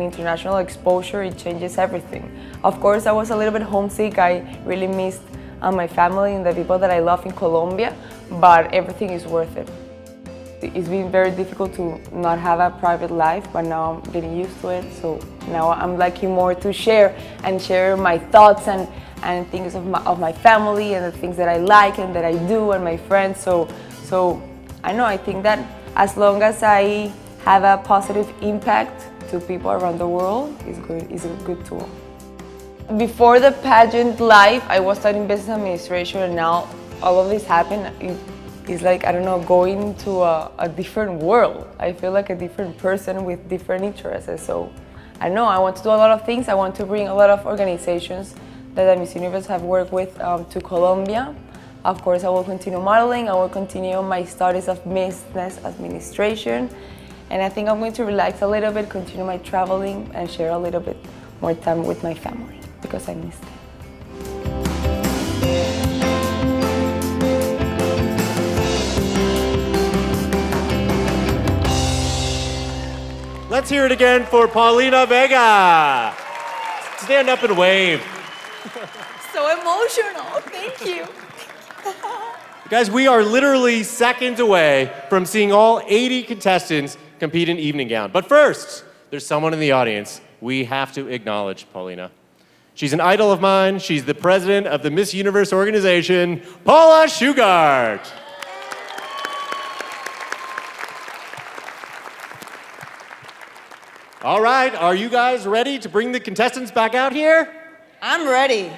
international exposure, it changes everything. Of course, I was a little bit homesick. I really missed my family and the people that I love in Colombia, but everything is worth it. It's been very difficult to not have a private life, but now I'm getting used to it. So now I'm liking more to share my thoughts and things of my family and the things that I like and that I do and my friends. So I think that as long as I have a positive impact to people around the world, it's a good tool. Before the pageant life, I was studying business administration, and now all of this happened. It's like, I don't know, going to a different world. I feel like a different person with different interests. So I don't know, I want to do a lot of things. I want to bring a lot of organizations that the Miss Universe have worked with to Colombia. Of course, I will continue modeling. I will continue my studies of business administration. And I think I'm going to relax a little bit, continue my traveling, and share a little bit more time with my family because I miss them. Let's hear it again for Paulina Vega. Stand up and wave. So emotional, thank you. Guys, we are literally seconds away from seeing all 80 contestants compete in evening gown. But first, there's someone in the audience we have to acknowledge, Paulina. She's an idol of mine. She's the president of the Miss Universe organization, Paula Shugart. All right, are you guys ready to bring the contestants back out here? I'm ready.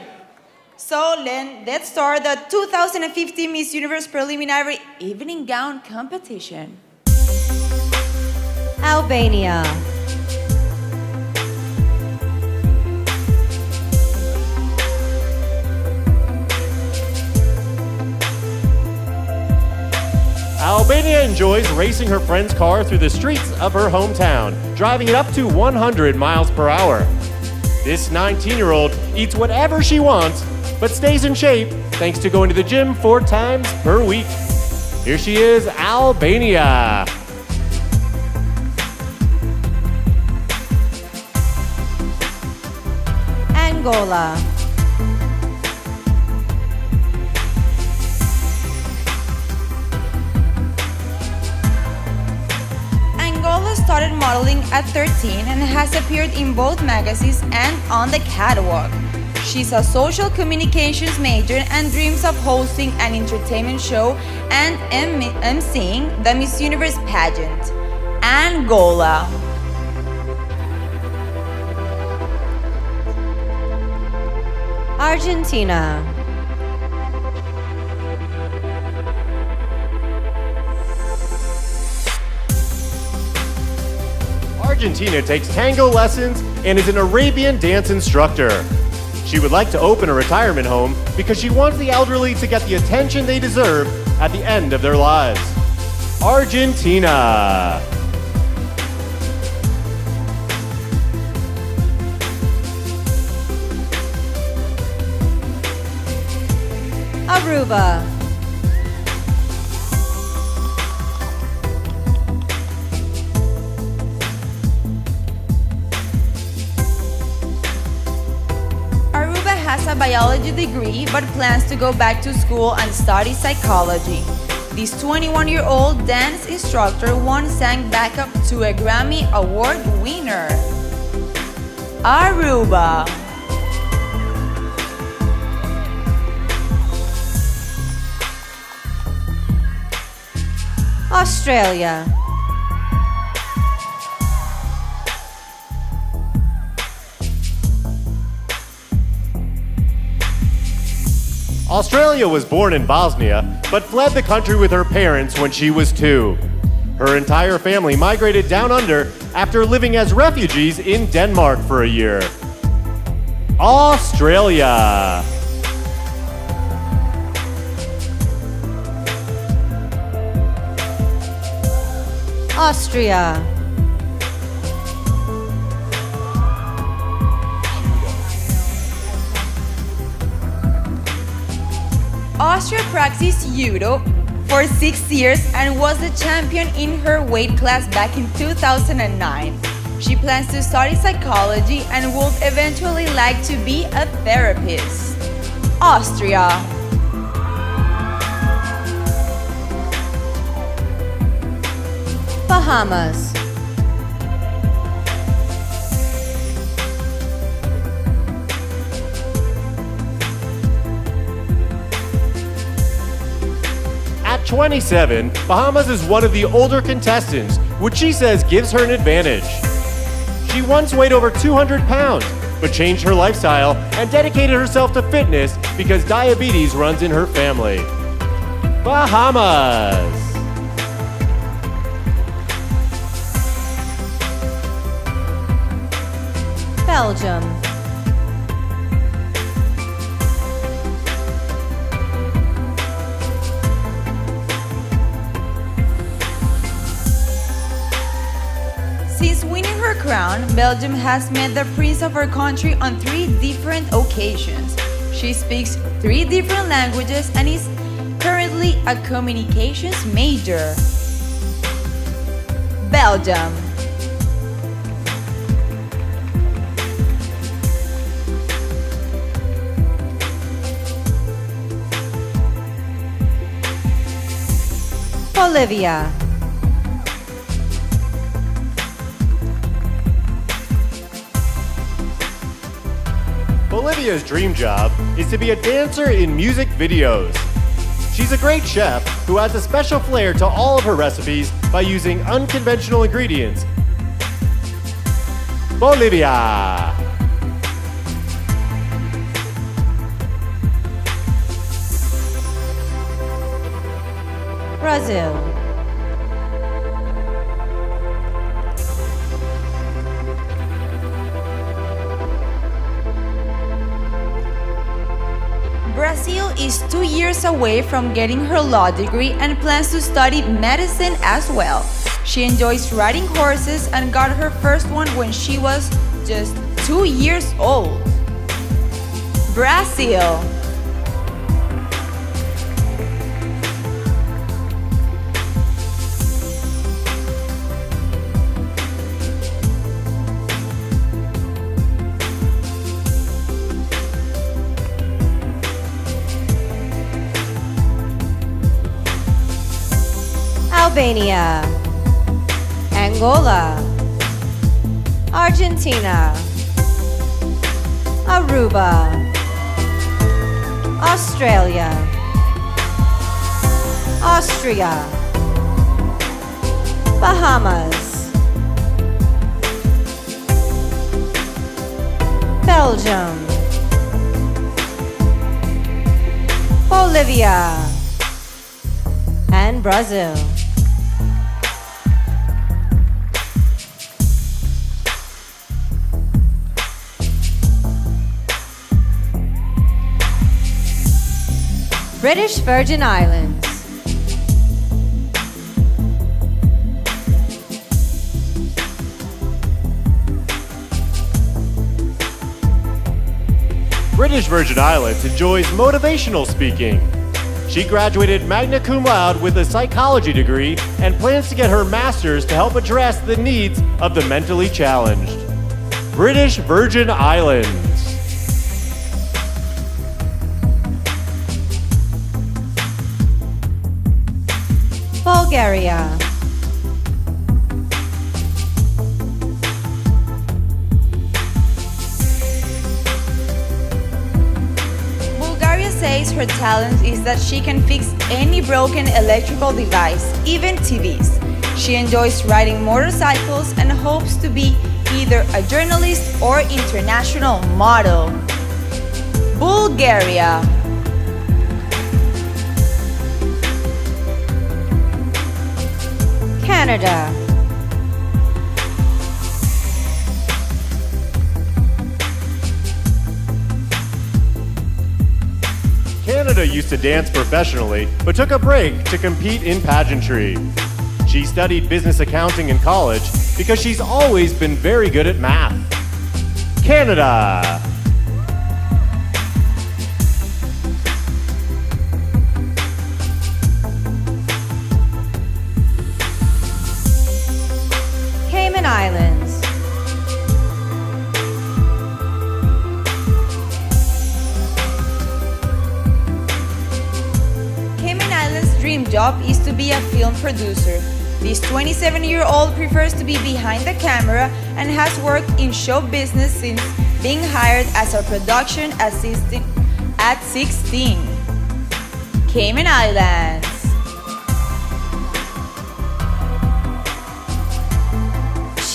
So let's start the 2015 Miss Universe Preliminary Evening Gown Competition. Albania. Albania enjoys racing her friend's car through the streets of her hometown, driving it up to 100 miles per hour. This 19-year-old eats whatever she wants, but stays in shape thanks to going to the gym 4 times per week. Here she is, Albania. Angola. Angola started modeling at 13 and has appeared in both magazines and on the catwalk. She's a social communications major and dreams of hosting an entertainment show and emceeing the Miss Universe pageant. Angola. Argentina. Argentina takes tango lessons and is an Arabian dance instructor. She would like to open a retirement home because she wants the elderly to get the attention they deserve at the end of their lives. Argentina. Aruba. has a biology degree but plans to go back to school and study psychology. This 21-year-old dance instructor once sang backup to a Grammy Award winner. Aruba. Australia. Australia was born in Bosnia, but fled the country with her parents when she was 2. Her entire family migrated down under after living as refugees in Denmark for a year. Australia. Austria. Austria practiced judo for 6 years and was the champion in her weight class back in 2009. She plans to study psychology and would eventually like to be a therapist. Austria. Bahamas. At 27, Bahamas is one of the older contestants, which she says gives her an advantage. She once weighed over 200 pounds, but changed her lifestyle and dedicated herself to fitness because diabetes runs in her family. Bahamas. Belgium. Since winning her crown, Belgium has met the prince of her country on 3 different occasions. She speaks 3 different languages and is currently a communications major. Belgium. Olivia. Olivia's dream job is to be a dancer in music videos. She's a great chef who adds a special flair to all of her recipes by using unconventional ingredients. Bolivia. Brazil. Brazil is 2 years away from getting her law degree and plans to study medicine as well. She enjoys riding horses and got her first one when she was just 2 years old. Brazil. Albania. Angola. Argentina. Aruba. Australia. Austria. Bahamas. Belgium. Bolivia. And Brazil. British Virgin Islands. British Virgin Islands enjoys motivational speaking. She graduated magna cum laude with a psychology degree and plans to get her master's to help address the needs of the mentally challenged. British Virgin Islands. Bulgaria. Bulgaria says her talent is that she can fix any broken electrical device, even TVs. She enjoys riding motorcycles and hopes to be either a journalist or international model. Bulgaria. Canada. Canada used to dance professionally, but took a break to compete in pageantry. She studied business accounting in college because she's always been very good at math. Canada. Cayman Islands. Cayman Islands' dream job is to be a film producer. This 27-year-old prefers to be behind the camera and has worked in show business since being hired as a production assistant at 16. Cayman Islands.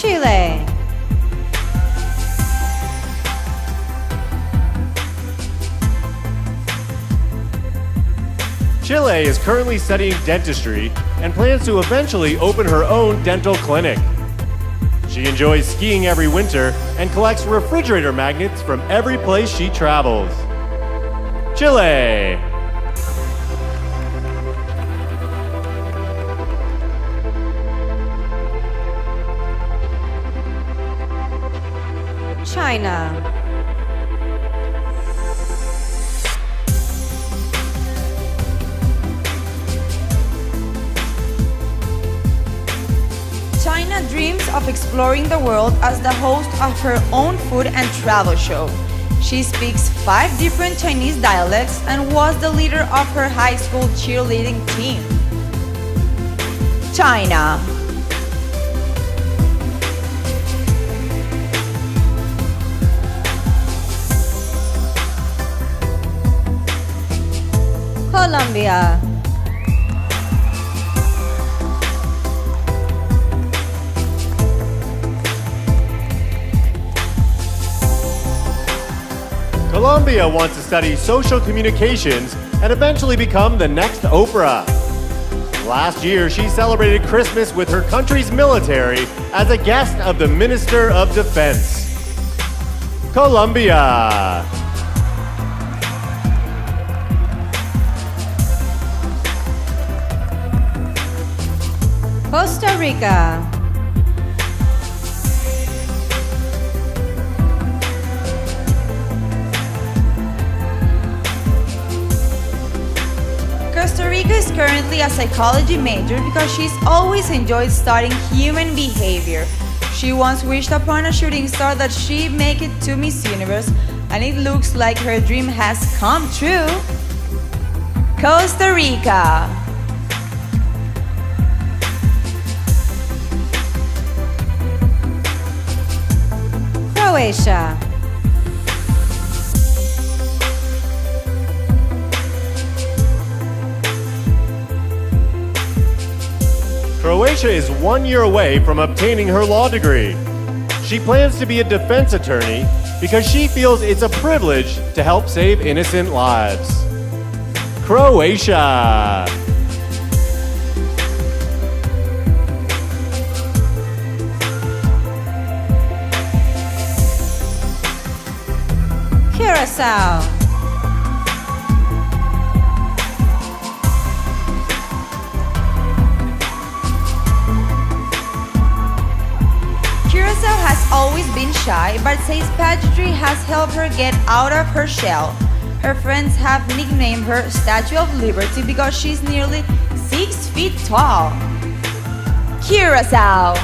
Chile. Chile is currently studying dentistry and plans to eventually open her own dental clinic. She enjoys skiing every winter and collects refrigerator magnets from every place she travels. Chile. China. China dreams of exploring the world as the host of her own food and travel show. She speaks 5 different Chinese dialects and was the leader of her high school cheerleading team. China. Colombia. Colombia wants to study social communications and eventually become the next Oprah. Last year, she celebrated Christmas with her country's military as a guest of the Minister of Defense. Colombia. Costa Rica. Costa Rica is currently a psychology major because she's always enjoyed studying human behavior. She once wished upon a shooting star that she'd make it to Miss Universe, and it looks like her dream has come true. Costa Rica. Croatia. Croatia is 1 year away from obtaining her law degree. She plans to be a defense attorney because she feels it's a privilege to help save innocent lives. Croatia. Curaçao. Curaçao has always been shy, but says pageantry has helped her get out of her shell. Her friends have nicknamed her Statue of Liberty because she's nearly 6 feet tall. Curaçao.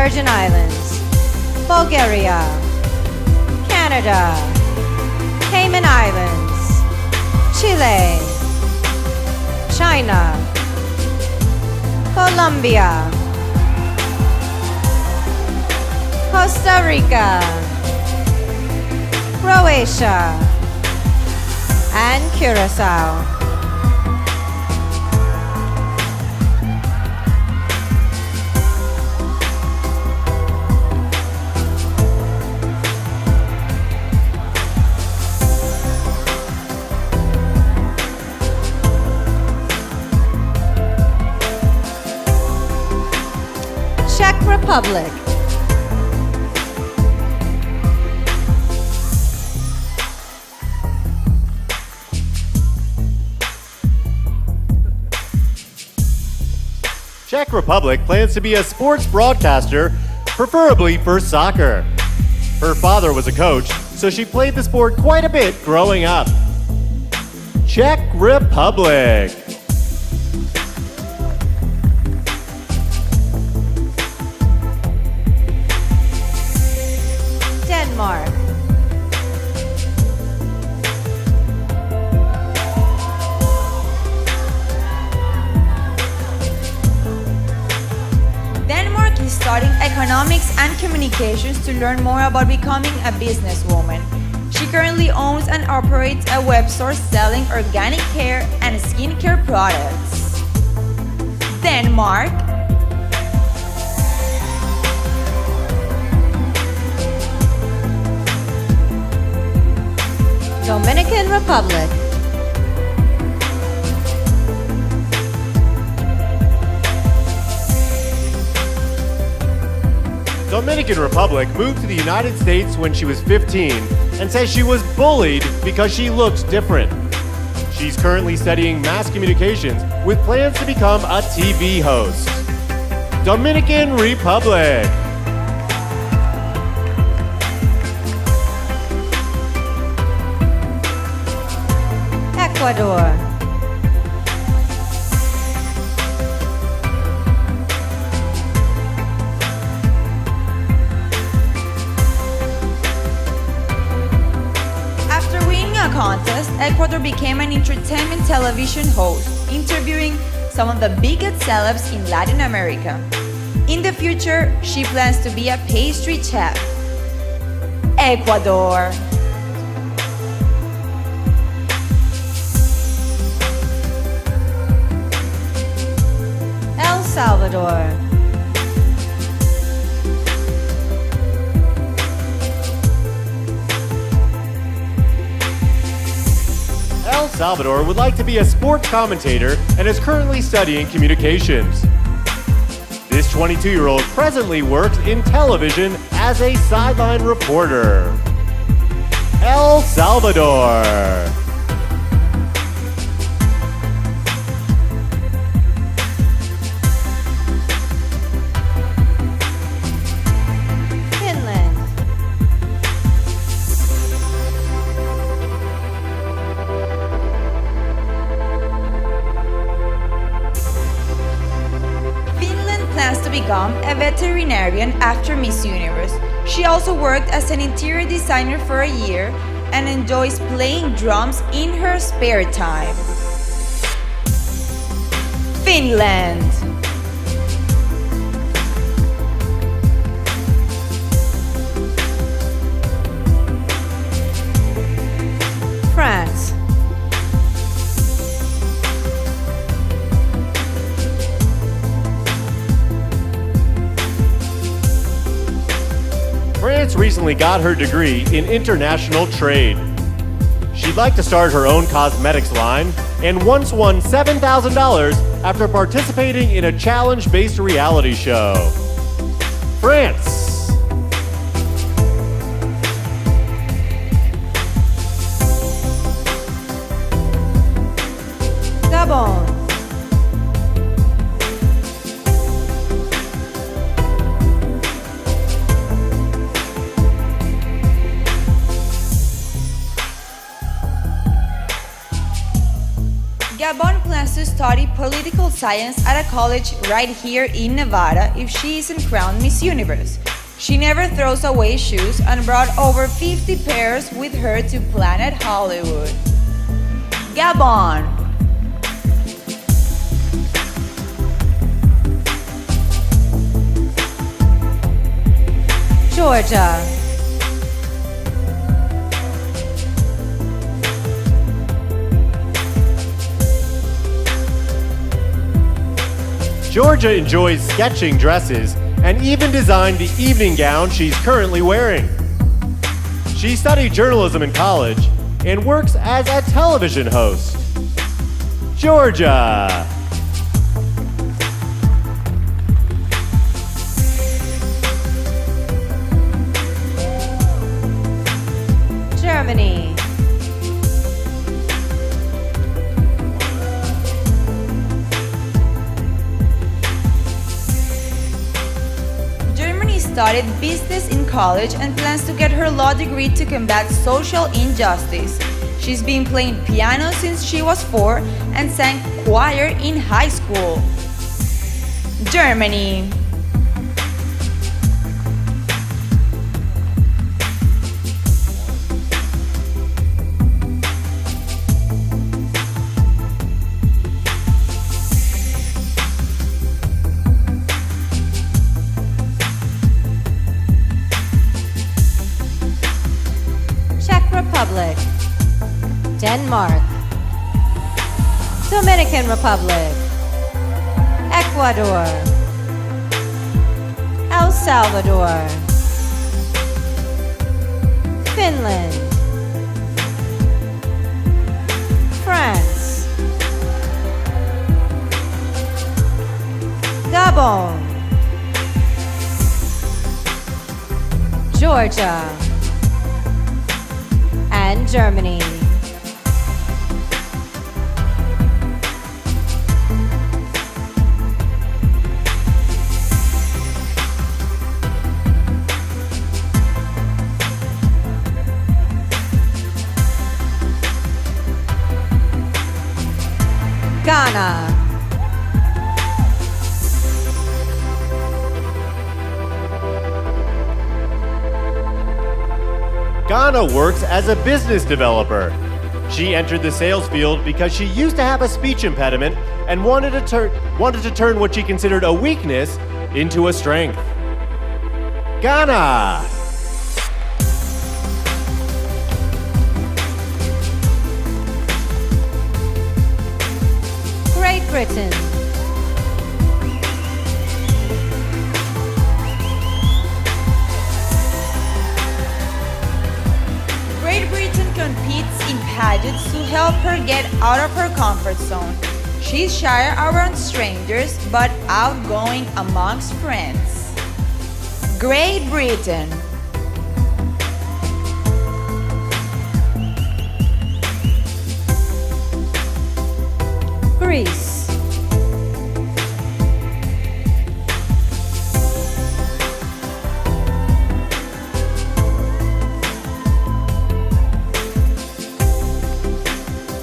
Virgin Islands, Bulgaria, Canada, Cayman Islands, Chile, China, Colombia, Costa Rica, Croatia, and Curaçao. Czech Republic, Czech Republic plans to be a sports broadcaster, preferably for soccer. Her father was a coach, so she played the sport quite a bit growing up. Czech Republic. Denmark, Denmark is studying economics and communications to learn more about becoming a businesswoman. She currently owns and operates a web store selling organic hair and skincare products. Denmark, Dominican Republic, Dominican Republic moved to the United States when she was 15 and says she was bullied because she looked different. She's currently studying mass communications with plans to become a TV host. Dominican Republic. Ecuador, after winning a contest, Ecuador became an entertainment television host, interviewing some of the biggest celebs in Latin America. In the future, she plans to be a pastry chef. Ecuador. El Salvador, El Salvador would like to be a sports commentator and is currently studying communications. This 22-year-old presently works in television as a sideline reporter. El Salvador. Finland, Finland plans to become a veterinarian after Miss Universe. She also worked as an interior designer for a year and enjoys playing drums in her spare time. Finland. France, France recently got her degree in international trade. She'd like to start her own cosmetics line and once won $7,000 after participating in a challenge-based reality show. France. Gabon, Gabon plans to study political science at a college right here in Nevada if she isn't crowned Miss Universe. She never throws away shoes and brought over 50 pairs with her to Planet Hollywood. Gabon. Georgia. Georgia enjoys sketching dresses and even designed the evening gown she's currently wearing. She studied journalism in college and works as a television host. Georgia. Germany. Germany studied business in college and plans to get her law degree to combat social injustice. She's been playing piano since she was 4 and sang choir in high school. Germany. Republic, Denmark, Dominican Republic, Ecuador, El Salvador, Finland, France, Gabon, Georgia, and Germany. Ghana. Ghana works as a business developer. She entered the sales field because she used to have a speech impediment and wanted to turn what she considered a weakness into a strength. Ghana. Great Britain. Great Britain competes in pageants to help her get out of her comfort zone. She's shy around strangers but outgoing amongst friends. Great Britain. Greece.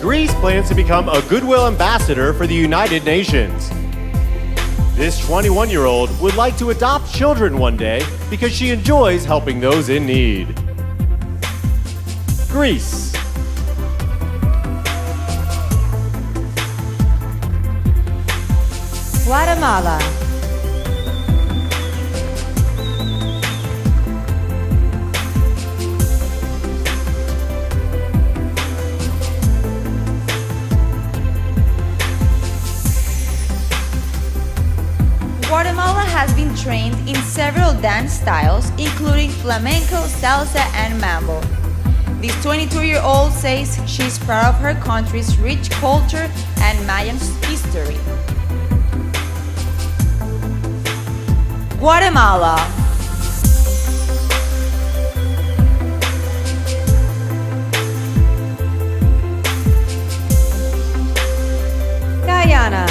Greece plans to become a goodwill ambassador for the United Nations. This 21-year-old would like to adopt children one day because she enjoys helping those in need. Greece. Guatemala. Guatemala has been trained in several dance styles, including flamenco, salsa, and mambo. This 22-year-old says she's proud of her country's rich culture and Mayan history. Guatemala. Guyana.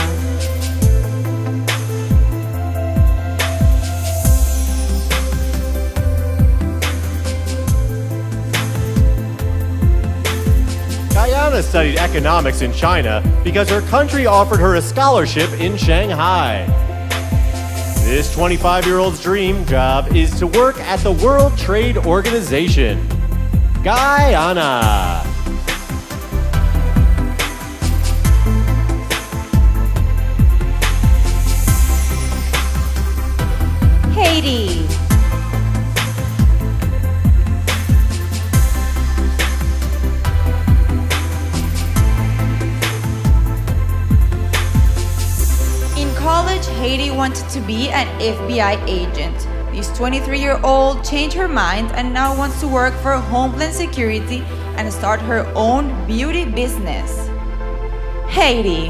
Guyana studied economics in China because her country offered her a scholarship in Shanghai. This 25-year-old's dream job is to work at the World Trade Organization. Guyana. Haiti. In college, Haiti wanted to be an FBI agent. This 23-year-old changed her mind and now wants to work for Homeland Security and start her own beauty business. Haiti.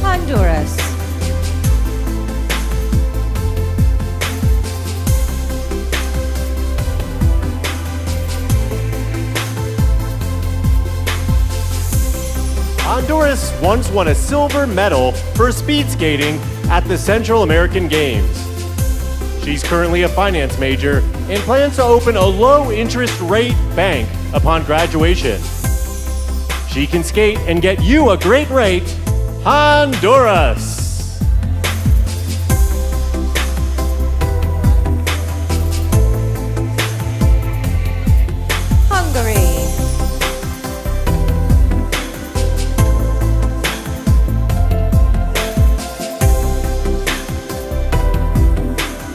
Honduras. Honduras once won a silver medal for speed skating at the Central American Games. She's currently a finance major and plans to open a low-interest rate bank upon graduation. She can skate and get you a great rate. Honduras. Hungary.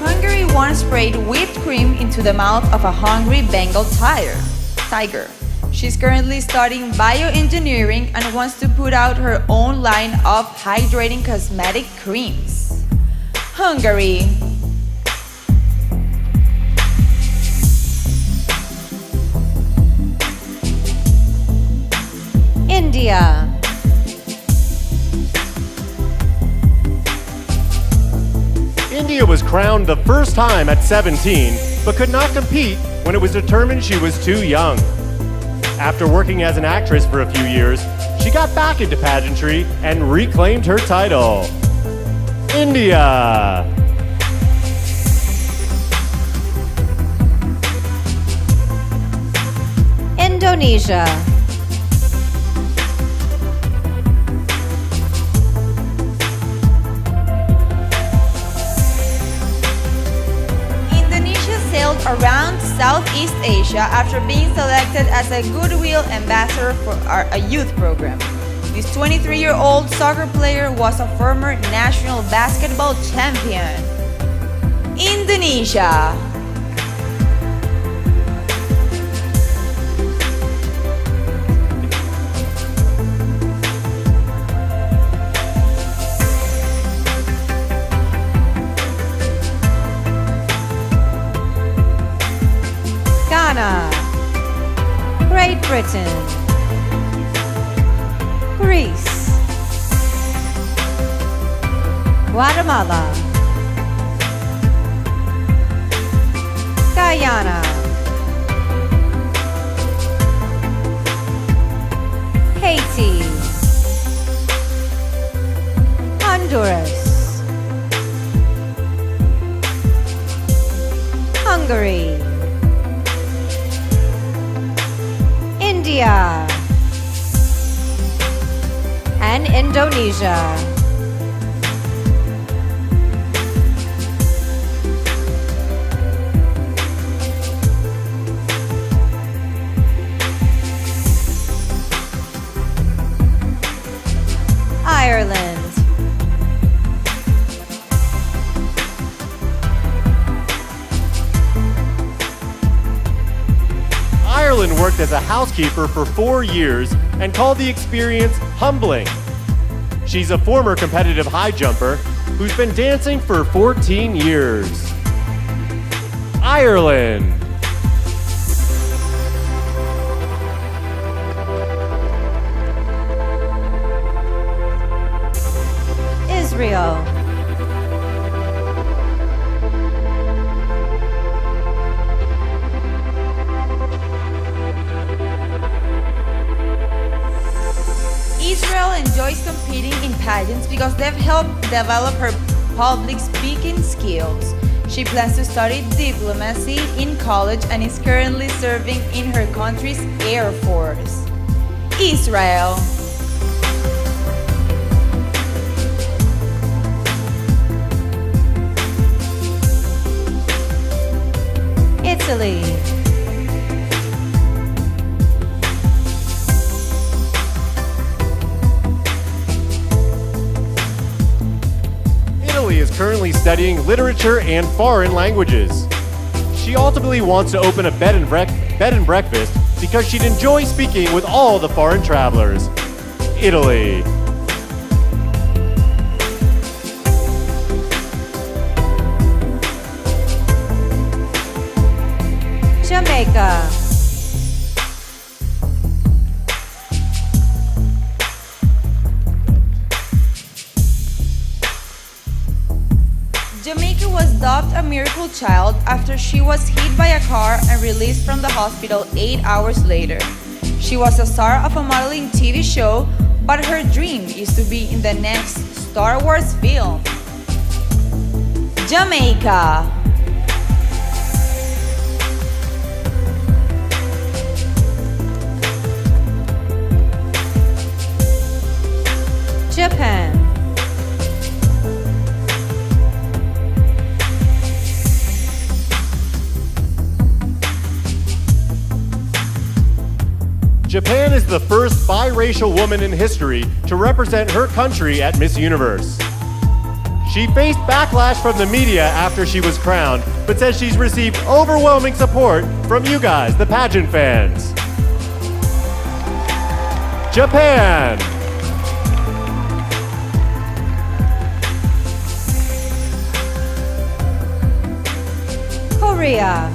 Hungary once sprayed whipped cream into the mouth of a hungry Bengal tiger. She's currently studying bioengineering and wants to put out her own line of hydrating cosmetic creams. Hungary. India. India was crowned the first time at 17, but could not compete when it was determined she was too young. After working as an actress for a few years, she got back into pageantry and reclaimed her title. India. Indonesia. Indonesia sailed around Southeast Asia after being selected as a Goodwill Ambassador for a youth program. This 23-year-old soccer player was a former national basketball champion. Indonesia. Ghana. Great Britain. Greece. Guatemala. Guyana. Haiti. Honduras. Hungary. India. And Indonesia. Ireland. Ireland worked as a housekeeper for 4 years and called the experience humbling. She's a former competitive high jumper who's been dancing for 14 years. Ireland. Israel. Israel enjoys competing in pageants because they've helped develop her public speaking skills. She plans to study diplomacy in college and is currently serving in her country's Air Force. Israel. Italy. Italy is currently studying literature and foreign languages. She ultimately wants to open a bed and breakfast because she'd enjoy speaking with all the foreign travelers. Italy. Jamaica. Jamaica was dubbed a miracle child after she was hit by a car and released from the hospital 8 hours later. She was a star of a modeling TV show, but her dream is to be in the next Star Wars film. Jamaica. Japan. Japan is the first biracial woman in history to represent her country at Miss Universe. She faced backlash from the media after she was crowned, but says she's received overwhelming support from you guys, the pageant fans. Japan. Korea.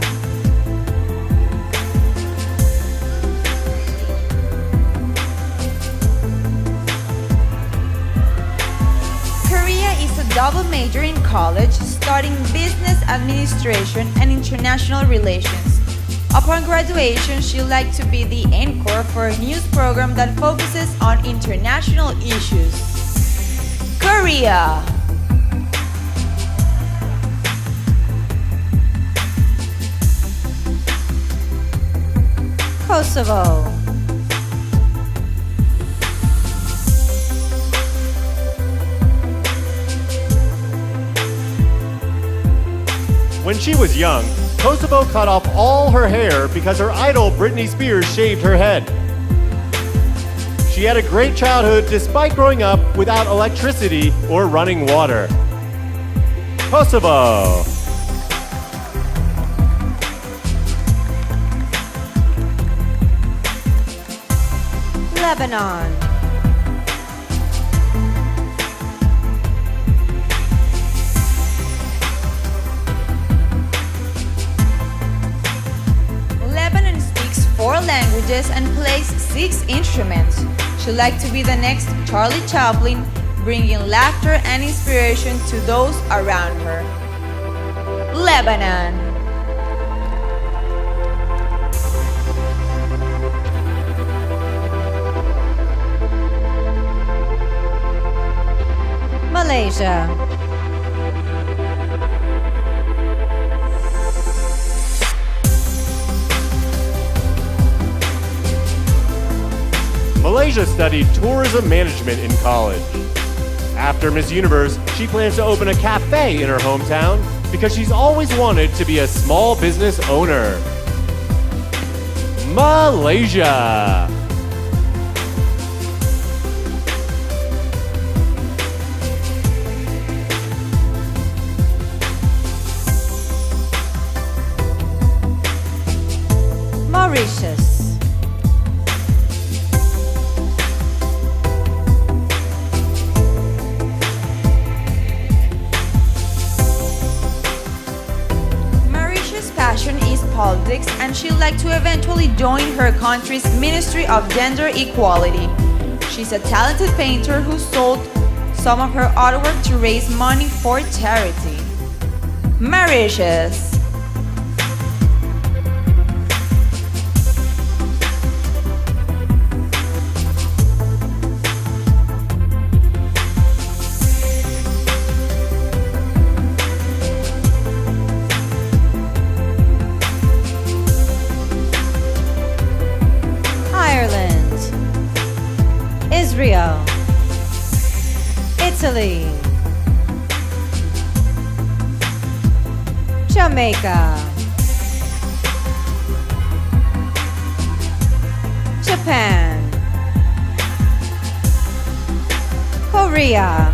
Korea is a double major in college, studying business administration and international relations. Upon graduation, she'd like to be the anchor for a news program that focuses on international issues. Korea. Kosovo. When she was young, Kosovo cut off all her hair because her idol Britney Spears shaved her head. She had a great childhood despite growing up without electricity or running water. Kosovo. Lebanon. Lebanon speaks 4 languages and plays 6 instruments. She'd like to be the next Charlie Chaplin, bringing laughter and inspiration to those around her. Lebanon. Malaysia. Malaysia studied tourism management in college. After Miss Universe, she plans to open a cafe in her hometown because she's always wanted to be a small business owner. Malaysia. Mauritius. Mauritius' passion is politics, and she'd like to eventually join her country's Ministry of Gender Equality. She's a talented painter who sold some of her artwork to raise money for charity. Mauritius. Israel, Italy, Jamaica, Japan, Korea,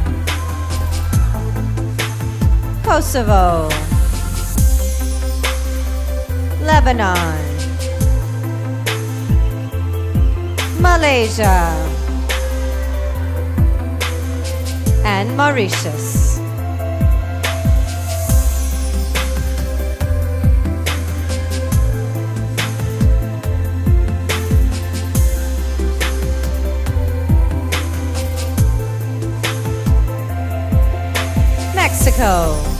Kosovo, Lebanon, Malaysia, and Mauritius. Mexico,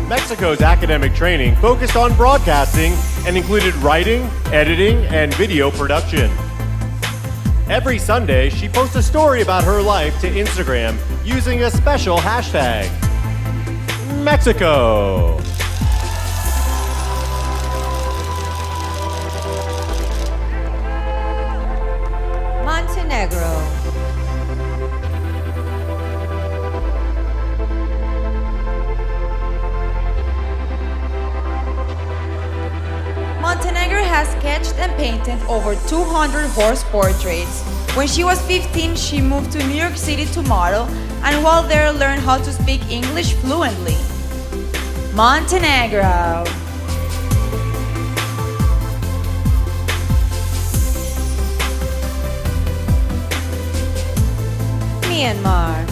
Mexico's academic training focused on broadcasting and included writing, editing, and video production. Every Sunday, she posts a story about her life to Instagram using a special hashtag, Mexico. Montenegro, Montenegro has sketched and painted over 200 horse portraits. When she was 15, she moved to New York City to model, and while there learned how to speak English fluently. Montenegro. Myanmar,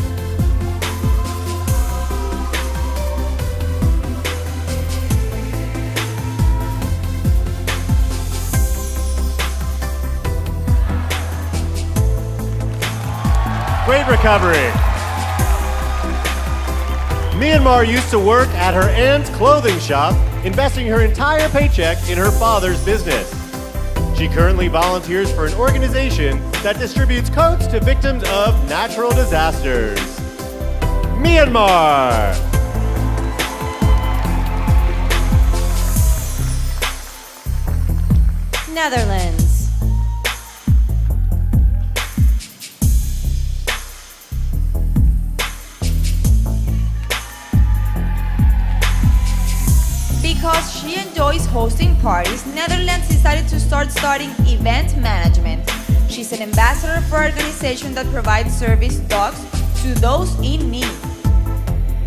Great recovery. Myanmar used to work at her aunt's clothing shop, investing her entire paycheck in her father's business. She currently volunteers for an organization that distributes coats to victims of natural disasters. Myanmar. Netherlands, Because she enjoys hosting parties, Netherlands decided to start studying event management. She's an ambassador for an organization that provides service dogs to those in need.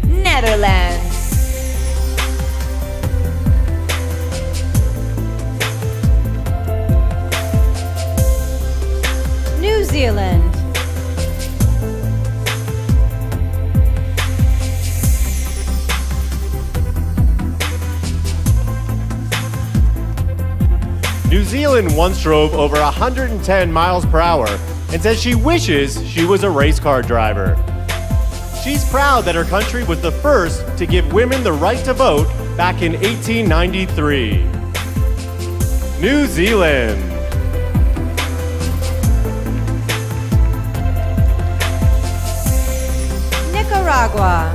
Netherlands. New Zealand, New Zealand once drove over 110 miles per hour and says she wishes she was a race car driver. She's proud that her country was the first to give women the right to vote back in 1893. New Zealand. Nicaragua,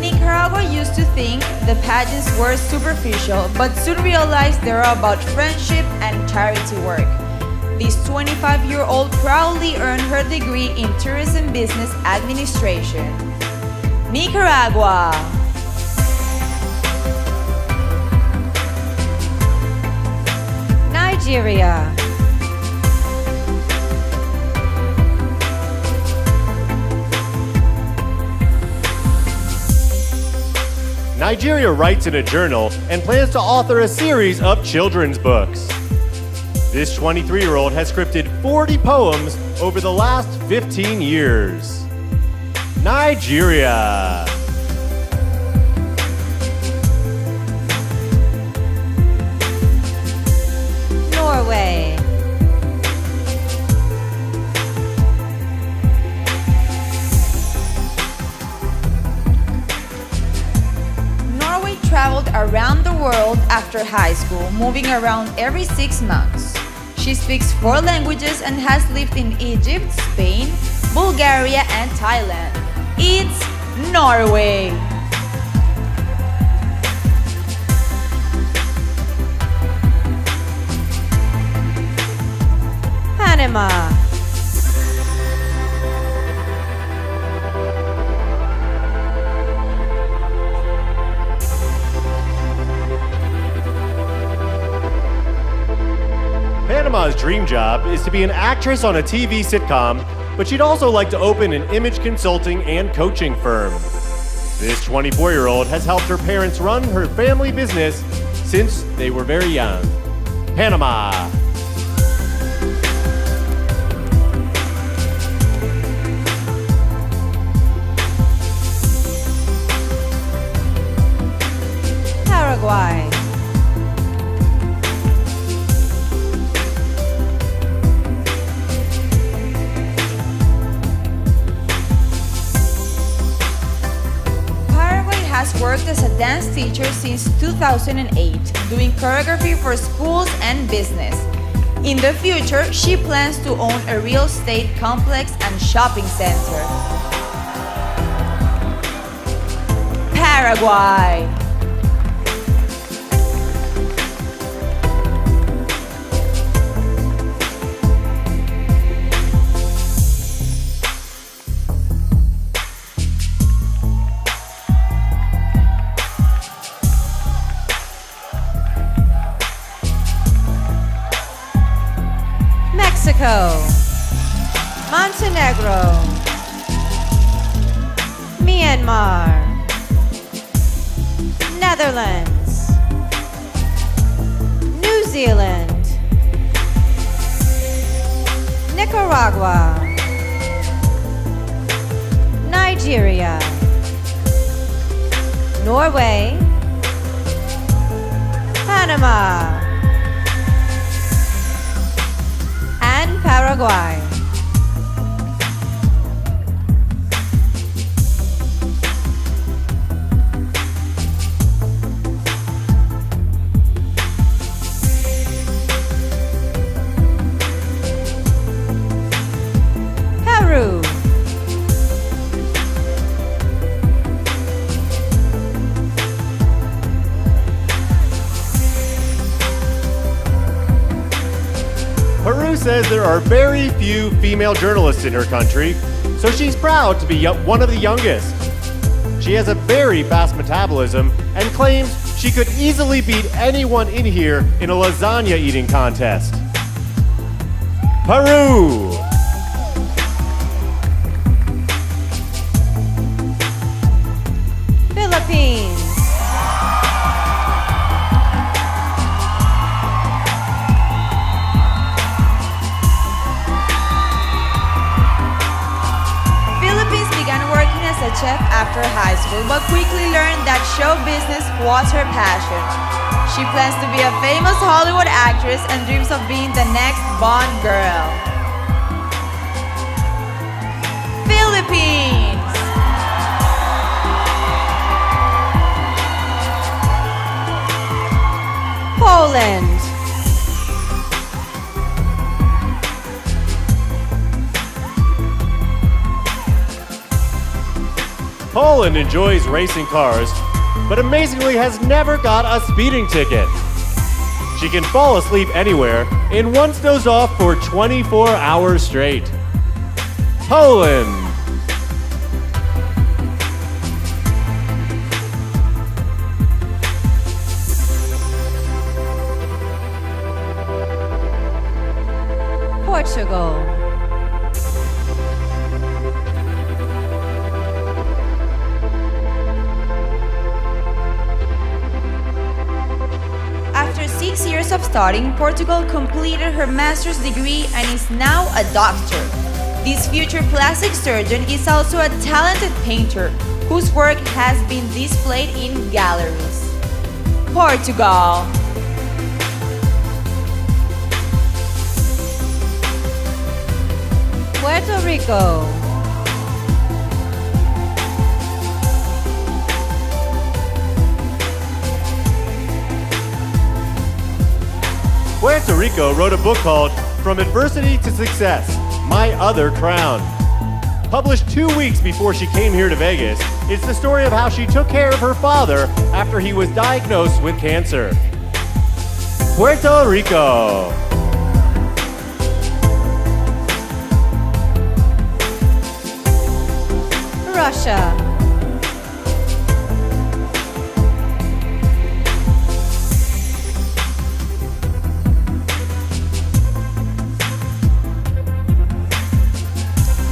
Nicaragua used to think the pageants were superficial, but soon realized they are about friendship and charity work. This 25-year-old proudly earned her degree in tourism business administration. Nicaragua. Nigeria, Nigeria writes in a journal and plans to author a series of children's books. This 23-year-old has scripted 40 poems over the last 15 years. Nigeria. Norway, Norway traveled around the world after high school, moving around every 6 months. She speaks 4 languages and has lived in Egypt, Spain, Bulgaria, and Thailand. It's Norway. Panama. Panama's dream job is to be an actress on a TV sitcom, but she'd also like to open an image consulting and coaching firm. This 24-year-old has helped her parents run her family business since they were very young. Panama. Paraguay. Paraguay has worked as a dance teacher since 2008, doing choreography for schools and business. In the future, she plans to own a real estate complex and shopping center. Paraguay. Mexico. Montenegro. Myanmar. Netherlands. New Zealand. Nicaragua. Nigeria. Norway. Panama. And Paraguay. Peru. Peru says there are very few female journalists in her country, so she's proud to be one of the youngest. She has a very fast metabolism and claims she could easily beat anyone in here in a lasagna eating contest. Peru. Philippines. Philippines began working as a chef after high school, but quickly learned that show business was her passion. She plans to be a famous Hollywood actress and dreams of being the next Bond girl. Philippines. Poland. Poland enjoys racing cars, but amazingly has never got a speeding ticket. She can fall asleep anywhere and once dozed off for 24 hours straight. Poland. Portugal. After 6 years of studying, Portugal completed her master's degree and is now a doctor. This future plastic surgeon is also a talented painter whose work has been displayed in galleries. Portugal. Puerto Rico. Puerto Rico wrote a book called From Adversity to Success, My Other Crown. Published 2 weeks before she came here to Vegas, it's the story of how she took care of her father after he was diagnosed with cancer. Puerto Rico. Russia.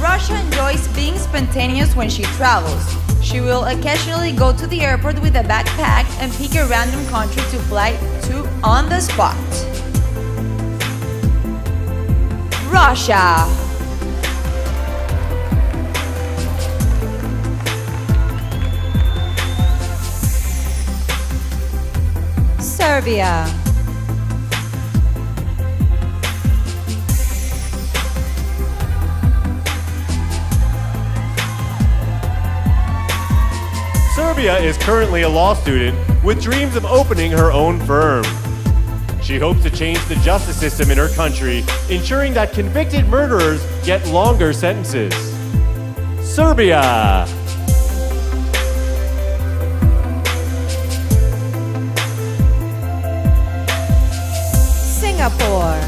Russia enjoys being spontaneous when she travels. She will occasionally go to the airport with a backpack and pick a random country to fly to on the spot. Russia. Serbia. Serbia is currently a law student with dreams of opening her own firm. She hopes to change the justice system in her country, ensuring that convicted murderers get longer sentences. Serbia. Singapore.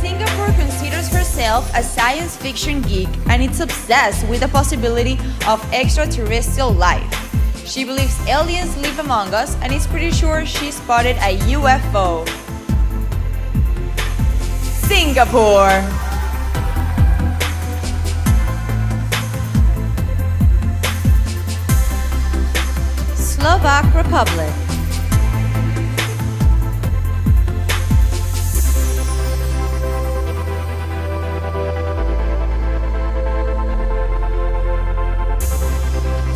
Singapore considers herself a science fiction geek and is obsessed with the possibility of extraterrestrial life. She believes aliens live among us and is pretty sure she spotted a UFO. Singapore. Slovak Republic.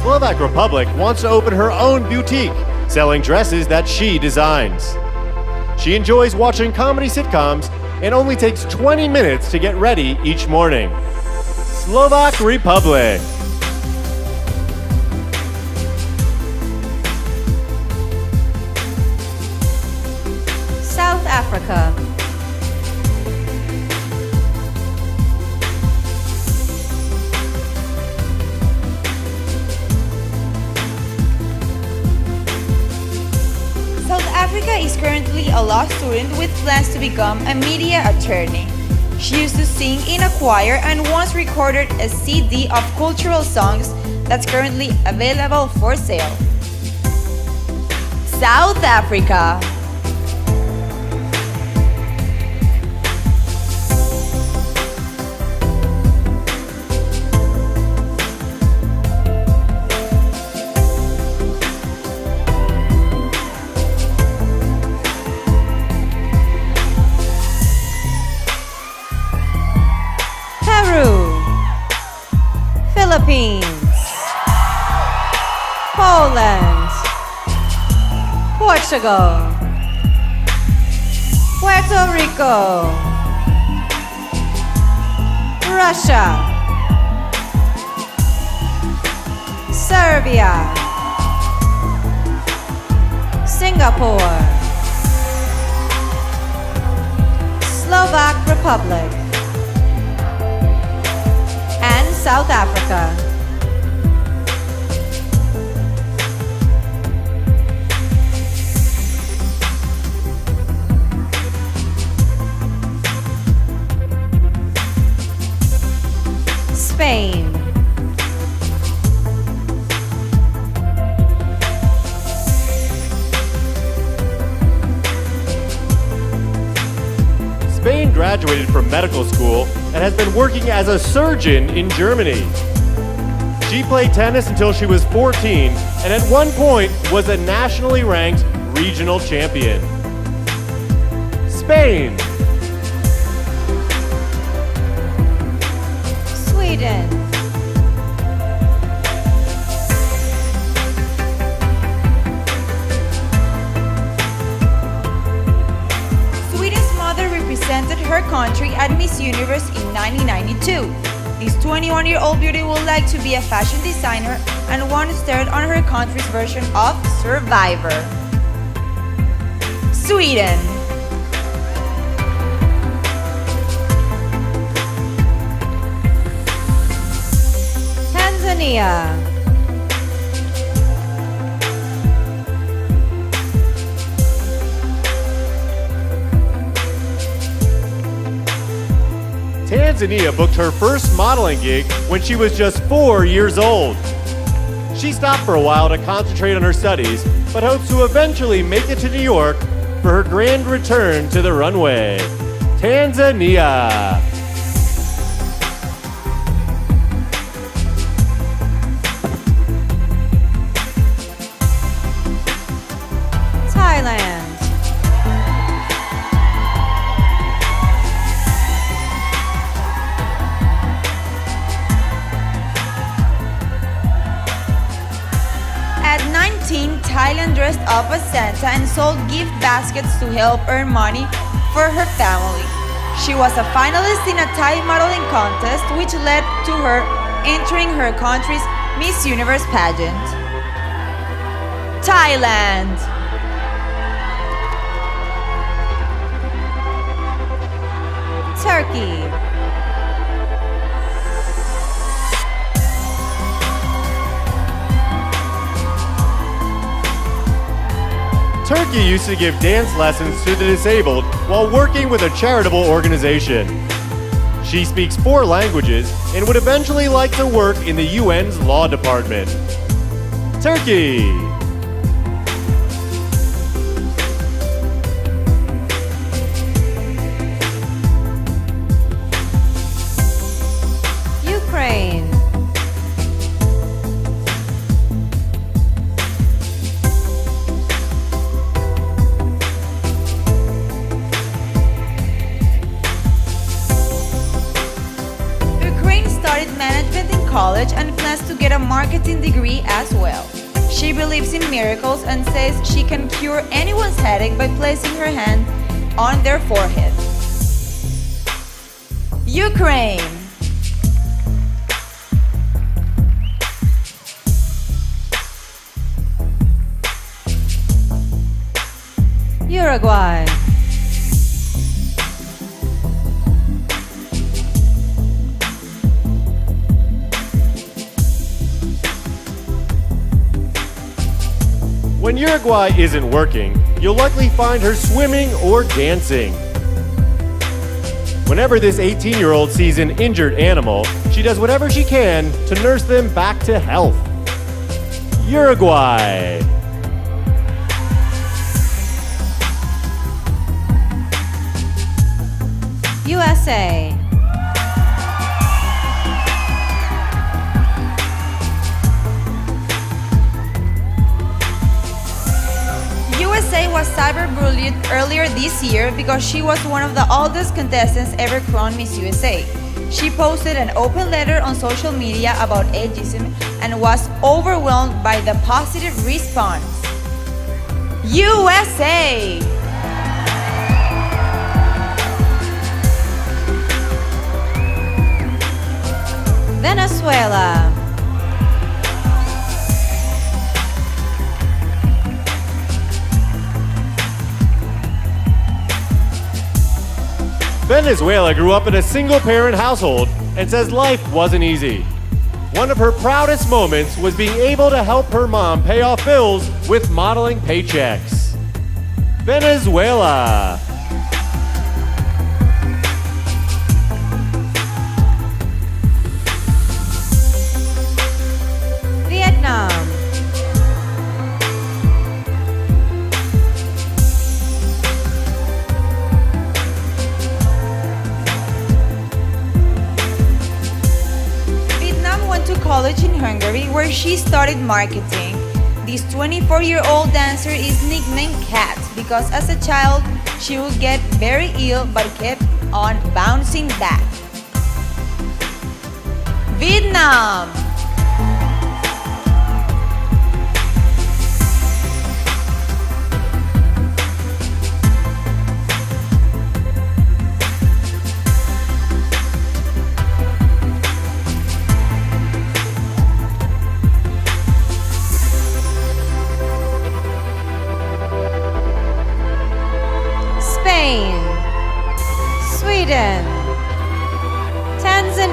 Slovak Republic wants to open her own boutique, selling dresses that she designs. She enjoys watching comedy sitcoms and only takes 20 minutes to get ready each morning. Slovak Republic. South Africa. South Africa is currently a law student with plans to become a media attorney. She used to sing in a choir and once recorded a CD of cultural songs that's currently available for sale. South Africa. Philippines, Poland, Portugal, Puerto Rico, Russia, Serbia, Singapore, Slovak Republic, and South Africa. Spain. Spain graduated from medical school and has been working as a surgeon in Germany. She played tennis until she was 14 and at one point was a nationally ranked regional champion. Spain. Sweden. Sweden's mother represented her country at Miss Universe in 1992. This 21-year-old beauty would like to be a fashion designer and once starred on her country's version of Survivor. Sweden. Tanzania. Tanzania booked her first modeling gig when she was just 4 years old. She stopped for a while to concentrate on her studies, but hopes to eventually make it to New York for her grand return to the runway. Tanzania. Thailand. At 19, Thailand dressed up as Santa and sold gift baskets to help earn money for her family. She was a finalist in a Thai modeling contest, which led to her entering her country's Miss Universe pageant. Thailand. Turkey. Turkey used to give dance lessons to the disabled while working with a charitable organization. She speaks 4 languages and would eventually like to work in the UN's law department. Turkey. Ukraine. Ukraine started management in college and plans to get a marketing degree as well. She believes in miracles and says she can cure anyone's headache by placing her hand on their forehead. Ukraine. Uruguay. When Uruguay isn't working, you'll likely find her swimming or dancing. Whenever this 18-year-old sees an injured animal, she does whatever she can to nurse them back to health. Uruguay. USA. USA was cyberbullied earlier this year because she was one of the oldest contestants ever crowned Miss USA. She posted an open letter on social media about ageism and was overwhelmed by the positive response. USA! Venezuela. Venezuela grew up in a single-parent household and says life wasn't easy. One of her proudest moments was being able to help her mom pay off bills with modeling paychecks. Venezuela. Vietnam. Vietnam went to college in Hungary where she studied marketing. This 24-year-old dancer is nicknamed Cat because as a child she would get very ill but kept on bouncing back. Vietnam.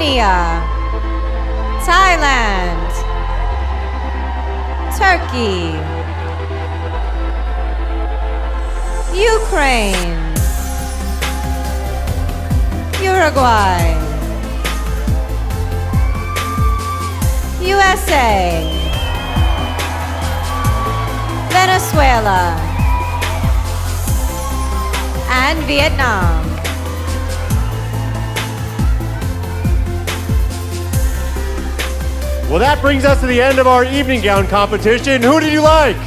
Armenia, Thailand, Turkey, Ukraine, Uruguay, USA, Venezuela, and Vietnam. Well, that brings us to the end of our evening gown competition. Who did you like?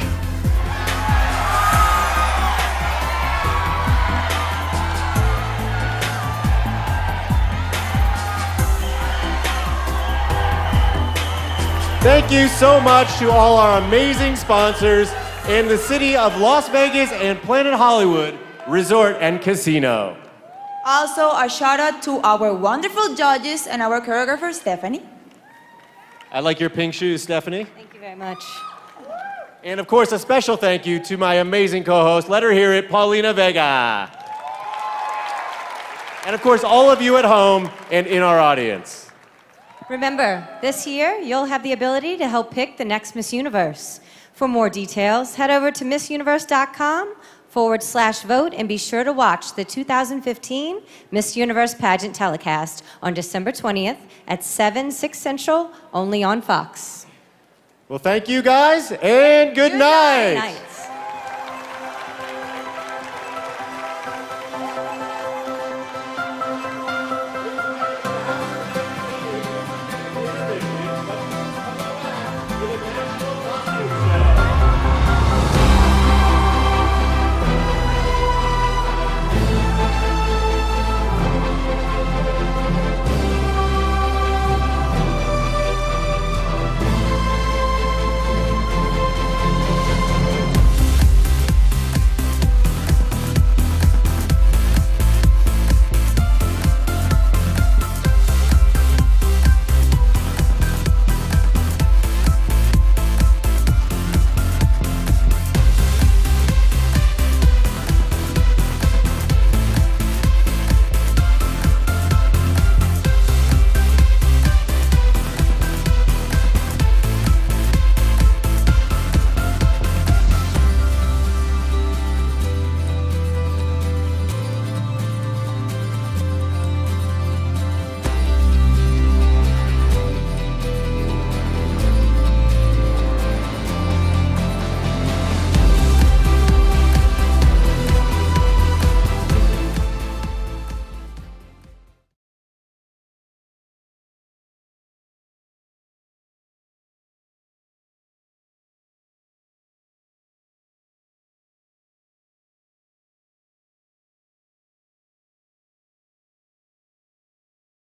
Thank you so much to all our amazing sponsors in the city of Las Vegas and Planet Hollywood Resort and Casino. Also, a shout out to our wonderful judges and our choreographer, Stephanie. I like your pink shoes, Stephanie. Thank you very much. And of course, a special thank you to my amazing co-host. Let her hear it, Paulina Vega. And of course, all of you at home and in our audience. Remember, this year, you'll have the ability to help pick the next Miss Universe. For more details, head over to missuniverse.com/vote and be sure to watch the 2015 Miss Universe pageant telecast on December 20th at 7, 6 Central, only on Fox. Well, thank you guys, and good night. Night.